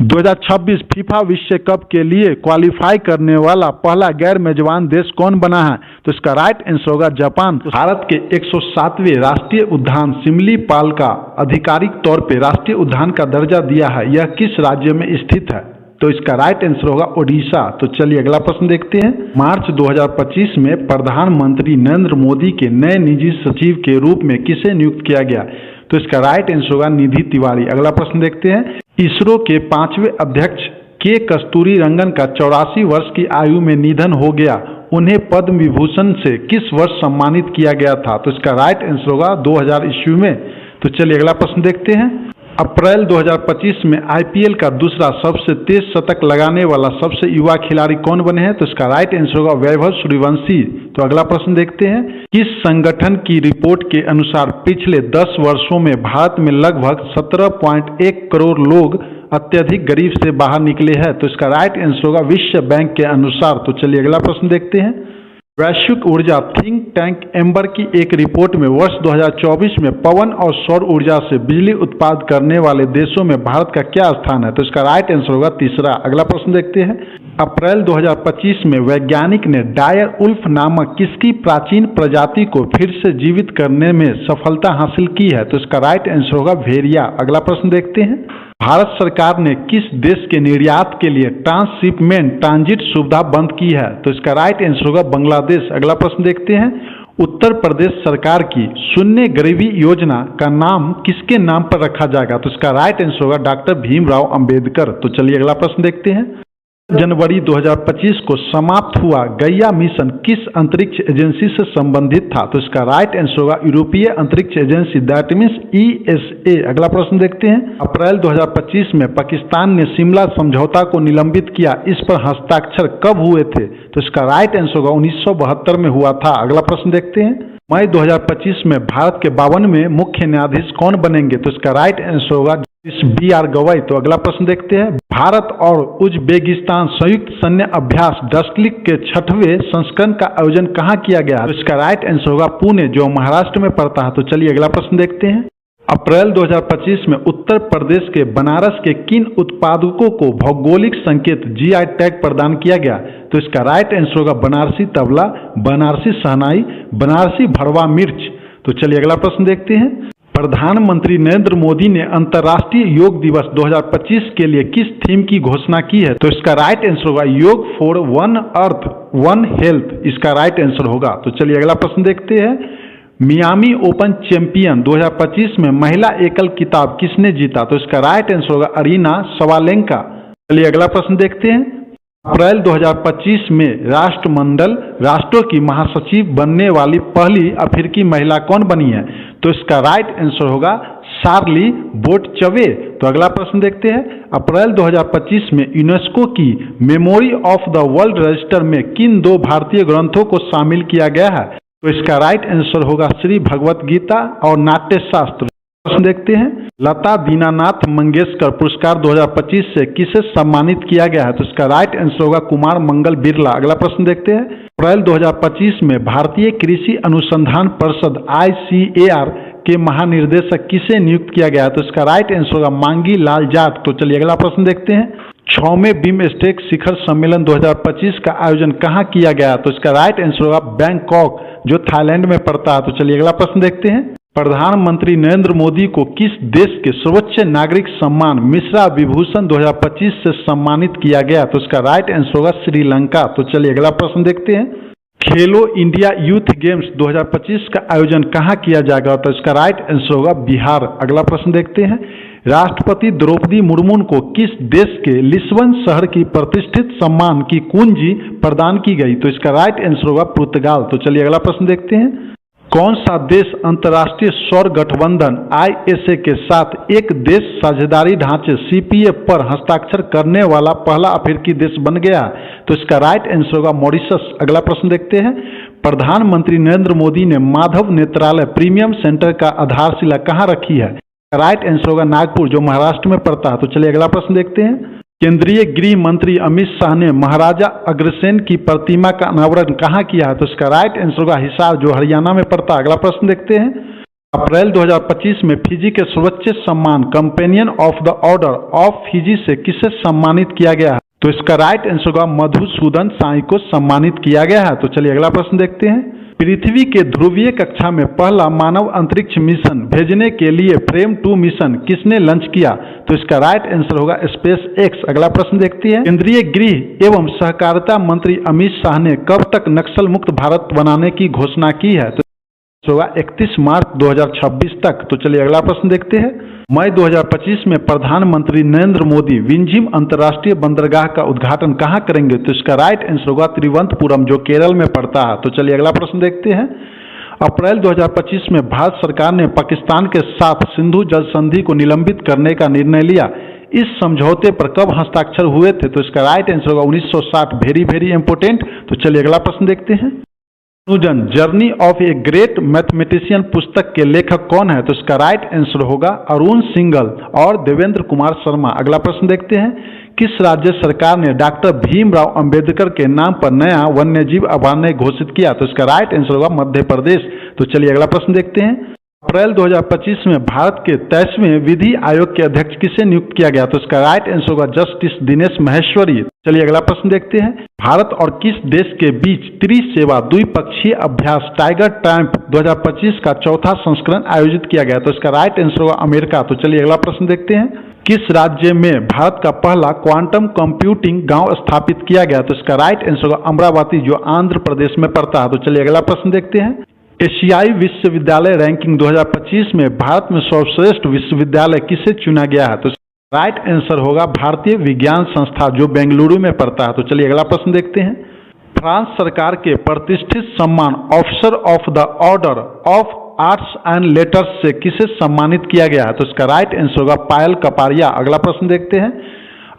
2026 फीफा विश्व कप के लिए क्वालिफाई करने वाला पहला गैर मेजबान देश कौन बना है? तो इसका राइट आंसर होगा जापान। भारत के 107वें राष्ट्रीय उद्यान सिमलीपाल का आधिकारिक तौर पे राष्ट्रीय उद्यान का दर्जा दिया है, यह किस राज्य में स्थित है? तो इसका राइट आंसर होगा ओडिशा। तो चलिए अगला प्रश्न देखते हैं, मार्च 2025 में प्रधानमंत्री नरेंद्र मोदी के नए निजी सचिव के रूप में किसे नियुक्त किया गया? तो इसका राइट आंसर होगा निधि तिवारी। अगला प्रश्न देखते हैं, इसरो के 5वें अध्यक्ष के कस्तूरी रंगन का 84 वर्ष की आयु में निधन हो गया, उन्हें पद्म विभूषण से किस वर्ष सम्मानित किया गया था? तो इसका राइट आंसर होगा 2000 ईस्वी में। तो चलिए अगला प्रश्न देखते हैं, अप्रैल 2025 में IPL का दूसरा सबसे तेज शतक लगाने वाला सबसे युवा खिलाड़ी कौन बने हैं? तो इसका राइट आंसर होगा वैभव सूर्यवंशी। तो अगला प्रश्न देखते हैं, किस संगठन की रिपोर्ट के अनुसार पिछले 10 वर्षों में भारत में लगभग 17.1 करोड़ लोग अत्यधिक गरीब से बाहर निकले हैं? तो इसका राइट आंसर होगा विश्व बैंक के अनुसार। तो चलिए अगला प्रश्न देखते हैं, वैश्विक ऊर्जा थिंक टैंक एम्बर की एक रिपोर्ट में वर्ष 2024 में पवन और सौर ऊर्जा से बिजली उत्पादन करने वाले देशों में भारत का क्या स्थान है? तो इसका राइट आंसर होगा तीसरा। अगला प्रश्न देखते हैं, अप्रैल 2025 में वैज्ञानिक ने डायर उल्फ नामक किसकी प्राचीन प्रजाति को फिर से जीवित करने में सफलता हासिल की है? तो इसका राइट आंसर होगा भेड़िया। अगला प्रश्न देखते हैं, भारत सरकार ने किस देश के निर्यात के लिए ट्रांसशिपमेंट ट्रांजिट सुविधा बंद की है? तो इसका राइट आंसर होगा बांग्लादेश। अगला प्रश्न देखते हैं, उत्तर प्रदेश सरकार की शून्य गरीबी योजना का नाम किसके नाम पर रखा जाएगा? तो इसका राइट आंसर होगा डॉक्टर भीमराव अंबेडकर। तो चलिए अगला प्रश्न देखते हैं, जनवरी 2025 को समाप्त हुआ गैया मिशन किस अंतरिक्ष एजेंसी से संबंधित था? तो इसका राइट आंसर होगा यूरोपीय अंतरिक्ष एजेंसी, दैट मीन्स ESA। अगला प्रश्न देखते हैं, अप्रैल 2025 में पाकिस्तान ने शिमला समझौता को निलंबित किया, इस पर हस्ताक्षर कब हुए थे? तो इसका राइट आंसर होगा 1972 में हुआ था। अगला प्रश्न देखते हैं, मई 2025 में भारत के 52वें मुख्य न्यायाधीश कौन बनेंगे? तो इसका राइट आंसर होगा BR गवई। तो अगला प्रश्न देखते हैं, भारत और उज्बेकिस्तान संयुक्त सैन्य अभ्यास डस्टलिक के 6वें संस्करण का आयोजन कहाँ किया गया? तो इसका राइट आंसर होगा पुणे, जो महाराष्ट्र में पड़ता है। तो चलिए अगला प्रश्न देखते हैं, अप्रैल 2025 में उत्तर प्रदेश के बनारस के किन उत्पादकों को भौगोलिक संकेत GI टैग प्रदान किया गया? तो इसका राइट आंसर होगा बनारसी तबला, बनारसी शहनाई, बनारसी भरवा मिर्च। तो चलिए अगला प्रश्न देखते हैं। प्रधानमंत्री नरेंद्र मोदी ने अंतर्राष्ट्रीय योग दिवस 2025 के लिए किस थीम की घोषणा की है? तो इसका राइट आंसर होगा योग for one earth one health, इसका राइट आंसर होगा। तो चलिए अगला प्रश्न देखते हैं। मियामी ओपन चैंपियन 2025 में महिला एकल खिताब किसने जीता? तो इसका राइट आंसर होगा अरीना सवालेंका। चलिए अगला प्रश्न देखते हैं। अप्रैल 2025 में राष्ट्रमंडल राष्ट्रों की महासचिव बनने वाली पहली अफ्रीकी महिला कौन बनी है? तो इसका राइट आंसर होगा शार्ली बोटचवे। तो अगला प्रश्न देखते हैं। अप्रैल 2025 में यूनेस्को की memory of the world register में किन 2 भारतीय ग्रंथों को शामिल किया गया है? तो इसका राइट आंसर होगा श्री भगवत गीता और नाट्य शास्त्र। प्रश्न देखते हैं। लता दीनानाथ मंगेशकर पुरस्कार 2025 से किसे सम्मानित किया गया है? तो इसका राइट आंसर होगा कुमार मंगल बिरला। अगला प्रश्न देखते हैं। अप्रैल 2025 में भारतीय कृषि अनुसंधान परिषद ICAR के महानिर्देशक किसे नियुक्त किया गया है? तो इसका राइट आंसर होगा मांगी लाल जाट। तो चलिए अगला प्रश्न देखते हैं। 6वें बिमस्टेक शिखर सम्मेलन 2025 का आयोजन कहाँ किया गया? तो इसका राइट आंसर होगा बैंकॉक, जो थाईलैंड में पड़ता है। तो चलिए अगला प्रश्न देखते हैं। प्रधानमंत्री नरेंद्र मोदी को किस देश के सर्वोच्च नागरिक सम्मान मिश्रा विभूषण 2025 से सम्मानित किया गया? तो इसका राइट आंसर होगा श्रीलंका। तो चलिए अगला प्रश्न देखते हैं। खेलो इंडिया यूथ गेम्स 2025 का आयोजन कहाँ किया जाएगा? तो इसका राइट आंसर होगा बिहार। अगला प्रश्न देखते हैं। राष्ट्रपति द्रौपदी मुर्मू को किस देश के लिस्बन शहर की प्रतिष्ठित सम्मान की कुंजी प्रदान की गई? तो इसका राइट आंसर होगा पुर्तगाल। तो चलिए अगला प्रश्न देखते हैं। कौन सा देश अंतर्राष्ट्रीय सौर गठबंधन ISA के साथ एक देश साझेदारी ढांचे CPA पर हस्ताक्षर करने वाला पहला अफ्रीकी देश बन गया? तो इसका राइट आंसर होगा मॉरिशस। अगला प्रश्न देखते हैं। प्रधानमंत्री नरेंद्र मोदी ने माधव नेत्रालय प्रीमियम सेंटर का आधारशिला कहाँ रखी है? राइट आंसर होगा नागपुर, जो महाराष्ट्र में पड़ता है। तो चलिए अगला प्रश्न देखते हैं। केंद्रीय गृह मंत्री अमित शाह ने महाराजा अग्रसेन की प्रतिमा का अनावरण कहाँ किया है? तो इसका राइट आंसर होगा हिसार, जो हरियाणा में पड़ता है। अगला प्रश्न देखते हैं। अप्रैल 2025 में फिजी के सर्वोच्च सम्मान companion of the order of Fiji से किसे सम्मानित किया गया है? तो इसका राइट आंसर होगा मधुसूदन साई को सम्मानित किया गया है। तो चलिए अगला प्रश्न देखते हैं। पृथ्वी के ध्रुवीय कक्षा में पहला मानव अंतरिक्ष मिशन भेजने के लिए फ्रेम 2 मिशन किसने लॉन्च किया? तो इसका राइट आंसर होगा स्पेस एक्स। अगला प्रश्न देखते हैं। केंद्रीय गृह एवं सहकारिता मंत्री अमित शाह ने कब तक नक्सल मुक्त भारत बनाने की घोषणा की है? तो होगा 31 मार्च 2026 तक। तो चलिए अगला प्रश्न देखते हैं। मई 2025 में प्रधानमंत्री नरेंद्र मोदी विंझिम अंतर्राष्ट्रीय बंदरगाह का उद्घाटन कहाँ करेंगे? तो इसका राइट आंसर होगा तिरुवनंतपुरम, जो केरल में पड़ता है। तो चलिए अगला प्रश्न देखते हैं। अप्रैल 2025 में भारत सरकार ने पाकिस्तान के साथ सिंधु जल संधि को निलंबित करने का निर्णय लिया। इस समझौते पर कब हस्ताक्षर हुए थे? तो इसका राइट आंसर होगा 1960। Very very important. तो चलिए अगला प्रश्न देखते हैं। Journey of a great mathematician पुस्तक के लेखक कौन है? तो इसका राइट आंसर होगा अरुण सिंघल और देवेंद्र कुमार शर्मा। अगला प्रश्न देखते हैं। किस राज्य सरकार ने डॉक्टर भीमराव अंबेडकर के नाम पर नया वन्यजीव अभयारण्य घोषित किया? तो इसका राइट आंसर होगा मध्य प्रदेश। तो चलिए अगला प्रश्न देखते हैं। अप्रैल 2025 में भारत के 23वें विधि आयोग के अध्यक्ष किसे नियुक्त किया गया? तो इसका राइट आंसर होगा जस्टिस दिनेश महेश्वरी। चलिए अगला प्रश्न देखते हैं। भारत और किस देश के बीच त्रिसेवा द्विपक्षीय अभ्यास टाइगर ट्रायम्फ 2025 का चौथा संस्करण आयोजित किया गया? तो इसका राइट आंसर होगा अमेरिका। तो चलिए अगला प्रश्न देखते हैं। किस राज्य में भारत का पहला क्वांटम कंप्यूटिंग गांव स्थापित किया गया? तो इसका राइट आंसर होगा अमरावती, जो आंध्र प्रदेश में पड़ता है। तो चलिए अगला प्रश्न देखते हैं। एशियाई विश्वविद्यालय रैंकिंग 2025 में भारत में सर्वश्रेष्ठ विश्वविद्यालय किसे चुना गया है? तो राइट आंसर होगा भारतीय विज्ञान संस्था, जो बेंगलुरु में पड़ता है। तो चलिए अगला प्रश्न देखते हैं। फ्रांस सरकार के प्रतिष्ठित सम्मान officer of the order of arts and letters से किसे सम्मानित किया गया है? तो इसका राइट आंसर होगा पायल कपाड़िया। अगला प्रश्न देखते हैं।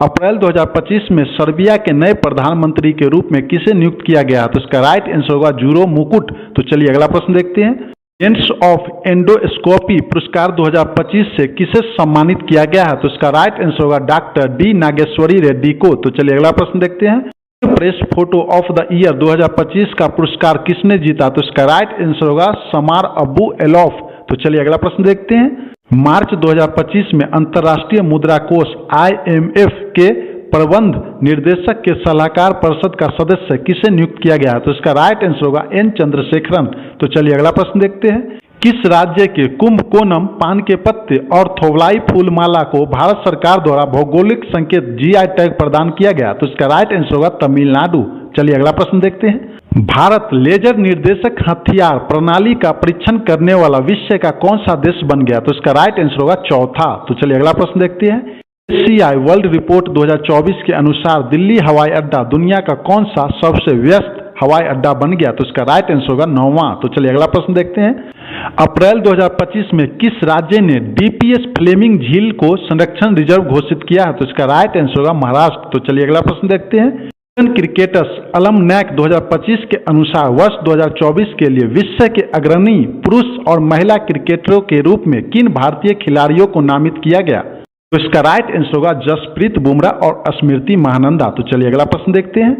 अप्रैल 2025 में सर्बिया के नए प्रधानमंत्री के रूप में किसे नियुक्त किया गया? तो इसका राइट आंसर होगा जुरो मुकुट। तो चलिए अगला प्रश्न देखते हैं। साइंस ऑफ एंडोस्कोपी पुरस्कार 2025 से किसे सम्मानित किया गया है? तो इसका राइट आंसर होगा डॉक्टर डी नागेश्वरी रेड्डी को। तो चलिए अगला प्रश्न देखते हैं। Press photo of the year 2025 का पुरस्कार किसने जीता? तो इसका राइट आंसर होगा समार अबू एलॉफ। तो चलिए अगला प्रश्न देखते हैं। मार्च 2025 में अंतर्राष्ट्रीय मुद्रा कोष IMF के प्रबंध निर्देशक के सलाहकार परिषद का सदस्य किसे नियुक्त किया गया है? तो इसका राइट आंसर होगा N चंद्रशेखरन। तो चलिए अगला प्रश्न देखते हैं। किस राज्य के कुंभकोनम पान के पत्ते और थोवलाई फूल माला को भारत सरकार द्वारा भौगोलिक संकेत जीआई टैग प्रदान किया गया? तो इसका राइट आंसर होगा तमिलनाडु। चलिए अगला प्रश्न देखते हैं। भारत लेजर निर्देशक हथियार प्रणाली का परीक्षण करने वाला विश्व का कौन सा देश बन गया? तो इसका राइट आंसर होगा चौथा। तो चलिए अगला प्रश्न देखते हैं। एशियाई वर्ल्ड रिपोर्ट 2024 के अनुसार दिल्ली हवाई अड्डा दुनिया का कौन सा सबसे व्यस्त हवाई अड्डा बन गया? तो इसका राइट आंसर होगा 9वां। तो चलिए अगला प्रश्न देखते हैं। अप्रैल 2025 में किस राज्य ने डीपीएस फ्लेमिंग झील को संरक्षण रिजर्व घोषित किया है? तो इसका राइट आंसर होगा महाराष्ट्र। तो चलिए अगला प्रश्न देखते हैं। इंडियन क्रिकेटर्स अलमनैक 2025 के अनुसार वर्ष 2024 के लिए विश्व के अग्रणी पुरुष और महिला क्रिकेटरों के रूप में किन भारतीय खिलाड़ियों को नामित किया गया? तो इसका राइट आंसर होगा जसप्रीत बुमराह और स्मृति महानंदा। तो चलिए अगला प्रश्न देखते हैं।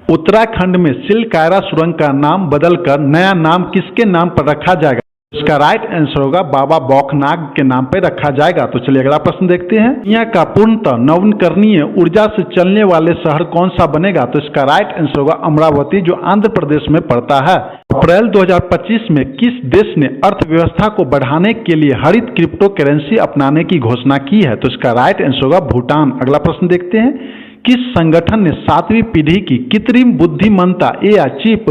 उत्तराखंड में सिलकायरा सुरंग का नाम बदलकर नया नाम किसके नाम पर रखा जाएगा? इसका राइट आंसर होगा बाबा बौखनाग के नाम पर रखा जाएगा। तो चलिए अगला प्रश्न देखते हैं। दुनिया का पूर्णतः नवीकरणीय ऊर्जा से चलने वाले शहर कौन सा बनेगा? तो इसका राइट आंसर होगा अमरावती, जो आंध्र प्रदेश में पड़ता है। अप्रैल 2025 में किस देश ने अर्थव्यवस्था को बढ़ाने के लिए हरित क्रिप्टो करेंसी अपनाने की घोषणा की है? तो इसका राइट आंसर होगा भूटान। अगला प्रश्न देखते हैं। किस संगठन ने 7वीं पीढ़ी की कृत्रिम बुद्धिमत्ता एआई चिप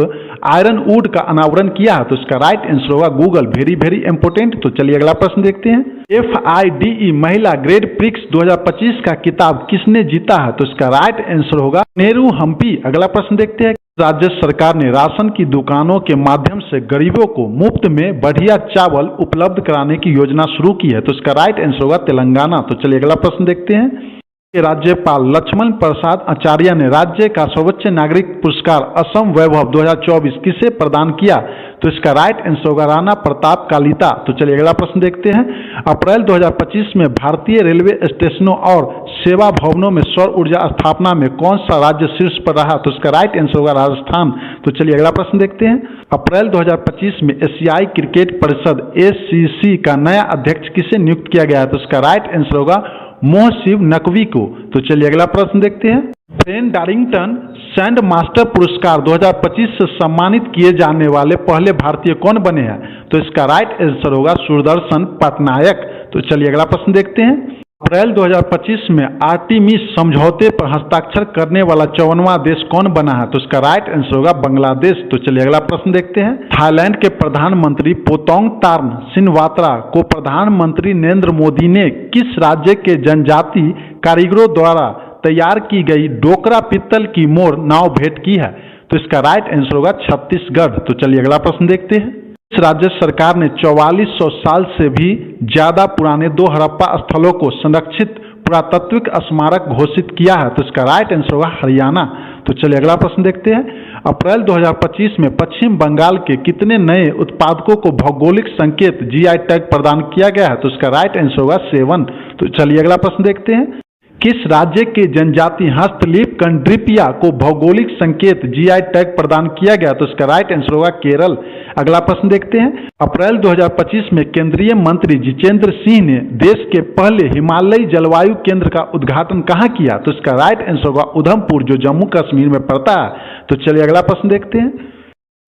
आयरन वुड का अनावरण किया है? तो इसका राइट आंसर होगा गूगल। Very very important. तो चलिए अगला प्रश्न देखते हैं। FIDE महिला ग्रेड प्रिक्स 2025 का किताब किसने जीता है? तो इसका राइट आंसर होगा नेहरू हम्पी। अगला प्रश्न देखते हैं। राज्य सरकार ने राशन की दुकानों के माध्यम से गरीबों को मुफ्त में बढ़िया चावल उपलब्ध कराने की योजना शुरू की है? तो इसका राइट आंसर होगा तेलंगाना। तो चलिए अगला प्रश्न देखते हैं। राज्यपाल लक्ष्मण प्रसाद आचार्य ने राज्य का सर्वोच्च नागरिक पुरस्कार असम वैभव 2024 किसे प्रदान किया? तो इसका राइट आंसर होगा राणा प्रताप कालिता। तो चलिए अगला प्रश्न देखते हैं। अप्रैल 2025 में भारतीय रेलवे स्टेशनों और सेवा भवनों में सौर ऊर्जा स्थापना में कौन सा राज्य शीर्ष पर रहा? तो इसका राइट आंसर होगा राजस्थान। तो चलिए अगला प्रश्न देखते हैं। अप्रैल 2025 में एशियाई क्रिकेट परिषद ACC का नया अध्यक्ष किसे नियुक्त किया गया है? तो इसका राइट आंसर होगा मोहसिब नकवी को। तो चलिए अगला प्रश्न देखते हैं। फ्रेड डारिंगटन सैंड मास्टर पुरस्कार 2025 से सम्मानित किए जाने वाले पहले भारतीय कौन बने हैं? तो इसका राइट आंसर होगा सुदर्शन पटनायक। तो चलिए अगला प्रश्न देखते हैं। अप्रैल 2025 में आर्टिमिस समझौते पर हस्ताक्षर करने वाला 54वां देश कौन बना है? तो इसका राइट आंसर होगा बांग्लादेश। तो चलिए अगला प्रश्न देखते हैं। थाईलैंड के प्रधानमंत्री पोतोंग तार्न सिनवात्रा को प्रधानमंत्री नरेंद्र मोदी ने किस राज्य के जनजाति कारीगरों द्वारा तैयार की गई डोकरा पित्तल की मोर नाव भेंट की है? तो इसका राइट आंसर होगा छत्तीसगढ़। तो चलिए अगला प्रश्न देखते हैं। इस राज्य सरकार ने 4400 साल से भी ज्यादा पुराने 2 हड़प्पा स्थलों को संरक्षित पुरातात्विक स्मारक घोषित किया है? तो इसका राइट आंसर होगा हरियाणा। तो चलिए अगला प्रश्न देखते हैं। अप्रैल 2025 में पश्चिम बंगाल के कितने नए उत्पादकों को भौगोलिक संकेत GI टैग प्रदान किया गया है? तो इसका राइट आंसर होगा 7। तो चलिए अगला प्रश्न देखते हैं। किस राज्य के जनजाति हस्तलिप कंड्रिपिया को भौगोलिक संकेत GI टैग प्रदान किया गया? तो इसका राइट आंसर होगा केरल। अगला प्रश्न देखते हैं। अप्रैल 2025 में केंद्रीय मंत्री जितेंद्र सिंह ने देश के पहले हिमालयी जलवायु केंद्र का उद्घाटन कहाँ किया? तो इसका राइट आंसर होगा उधमपुर, जो जम्मू कश्मीर में पड़ता है। तो चलिए अगला प्रश्न देखते हैं।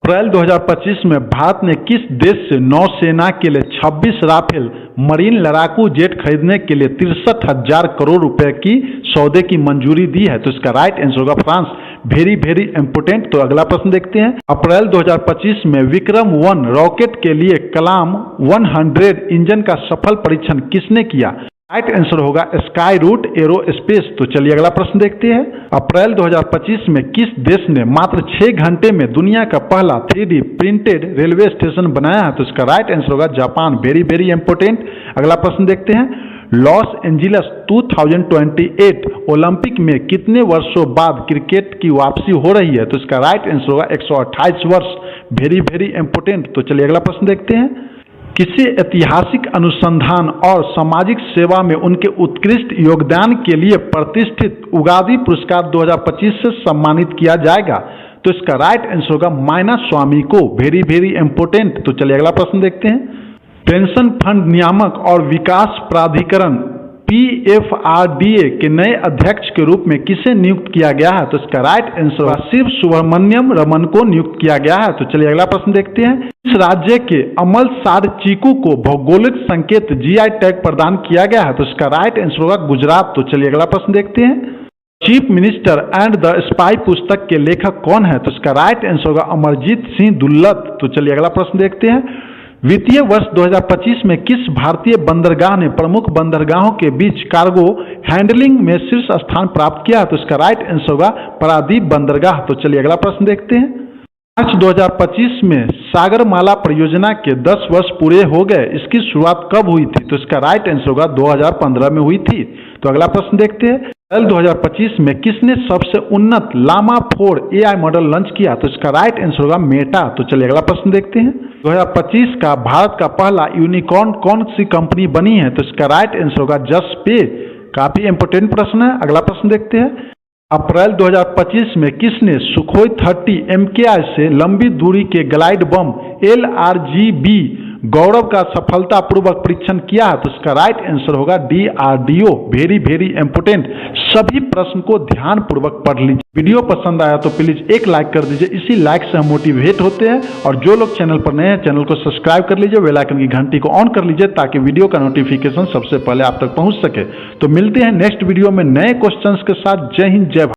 अप्रैल 2025 में भारत ने किस देश से नौसेना के लिए 26 राफेल मरीन लड़ाकू जेट खरीदने के लिए 63,000 करोड़ रुपए की सौदे की मंजूरी दी है? तो इसका राइट आंसर होगा फ्रांस। Very very important. तो अगला प्रश्न देखते हैं। अप्रैल 2025 में विक्रम 1 रॉकेट के लिए कलाम 100 इंजन का सफल परीक्षण किसने किया? राइट आंसर होगा स्काई रूट एरोस्पेस। तो चलिए अगला प्रश्न देखते हैं। अप्रैल 2025 में किस देश ने मात्र 6 घंटे में दुनिया का पहला 3D प्रिंटेड रेलवे स्टेशन बनाया है? तो इसका राइट आंसर होगा जापान। Very very important. अगला प्रश्न देखते हैं। लॉस एंजिलस 2028 ओलंपिक में कितने वर्षों बाद क्रिकेट की वापसी हो रही है? तो इसका राइट आंसर होगा 128 वर्ष। Very very important. तो चलिए अगला प्रश्न देखते हैं। किसी ऐतिहासिक अनुसंधान और सामाजिक सेवा में उनके उत्कृष्ट योगदान के लिए प्रतिष्ठित उगादी पुरस्कार 2025 से सम्मानित किया जाएगा? तो इसका राइट आंसर होगा मायना स्वामी को। Very very important. तो चलिए अगला प्रश्न देखते हैं। पेंशन फंड नियामक और विकास प्राधिकरण PFRDA के नए अध्यक्ष के रूप में किसे नियुक्त किया गया है? तो इसका राइट आंसर होगा शिव सुब्रमण्यम रमन को नियुक्त किया गया है। तो चलिए अगला प्रश्न देखते हैं। इस राज्य के अमलसार चीकू को भौगोलिक संकेत GI टैग प्रदान किया गया है। तो इसका राइट आंसर होगा गुजरात। तो चलिए अगला प्रश्न देखते हैं। Chief minister and the spy पुस्तक के लेखक कौन है? तो इसका राइट आंसर होगा अमरजीत सिंह दुल्लत। तो चलिए अगला प्रश्न देखते हैं। वित्तीय वर्ष 2025 में किस भारतीय बंदरगाह ने प्रमुख बंदरगाहों के बीच कार्गो हैंडलिंग में शीर्ष स्थान प्राप्त किया? तो इसका राइट आंसर होगा पारादीप बंदरगाह। तो चलिए अगला प्रश्न देखते हैं। मार्च 2025 में सागरमाला परियोजना के 10 वर्ष पूरे हो गए। इसकी शुरुआत कब हुई थी? तो इसका राइट आंसर होगा 2015 में हुई थी। तो अगला प्रश्न देखते हैं। 2025 में किसने सबसे उन्नत लामा 4 AI मॉडल लॉन्च किया? तो इसका राइट आंसर होगा मेटा। तो चलिए अगला प्रश्न देखते हैं। 2025 का भारत का पहला यूनिकॉर्न कौन सी कंपनी बनी है? तो इसका राइट आंसर होगा जसपे। काफी इंपोर्टेंट प्रश्न है। अगला प्रश्न देखते हैं। अप्रैल 2025 में किसने सुखोई 30 MKI से लंबी दूरी के ग्लाइड बम LRGB गौरव का सफलतापूर्वक परीक्षण किया है? तो इसका राइट आंसर होगा DRDO। Very very important. सभी प्रश्न को ध्यान पूर्वक पढ़ लीजिए। वीडियो पसंद आया तो प्लीज एक लाइक कर दीजिए। इसी लाइक से हम मोटिवेट होते हैं। और जो लोग चैनल पर नए हैं चैनल को सब्सक्राइब कर लीजिए, बेल आइकन की घंटी को ऑन कर लीजिए ताकि वीडियो का नोटिफिकेशन सबसे पहले आप तक पहुंच सके। तो मिलते हैं नेक्स्ट वीडियो में नए क्वेश्चंस के साथ। जय हिंद, जय भारत।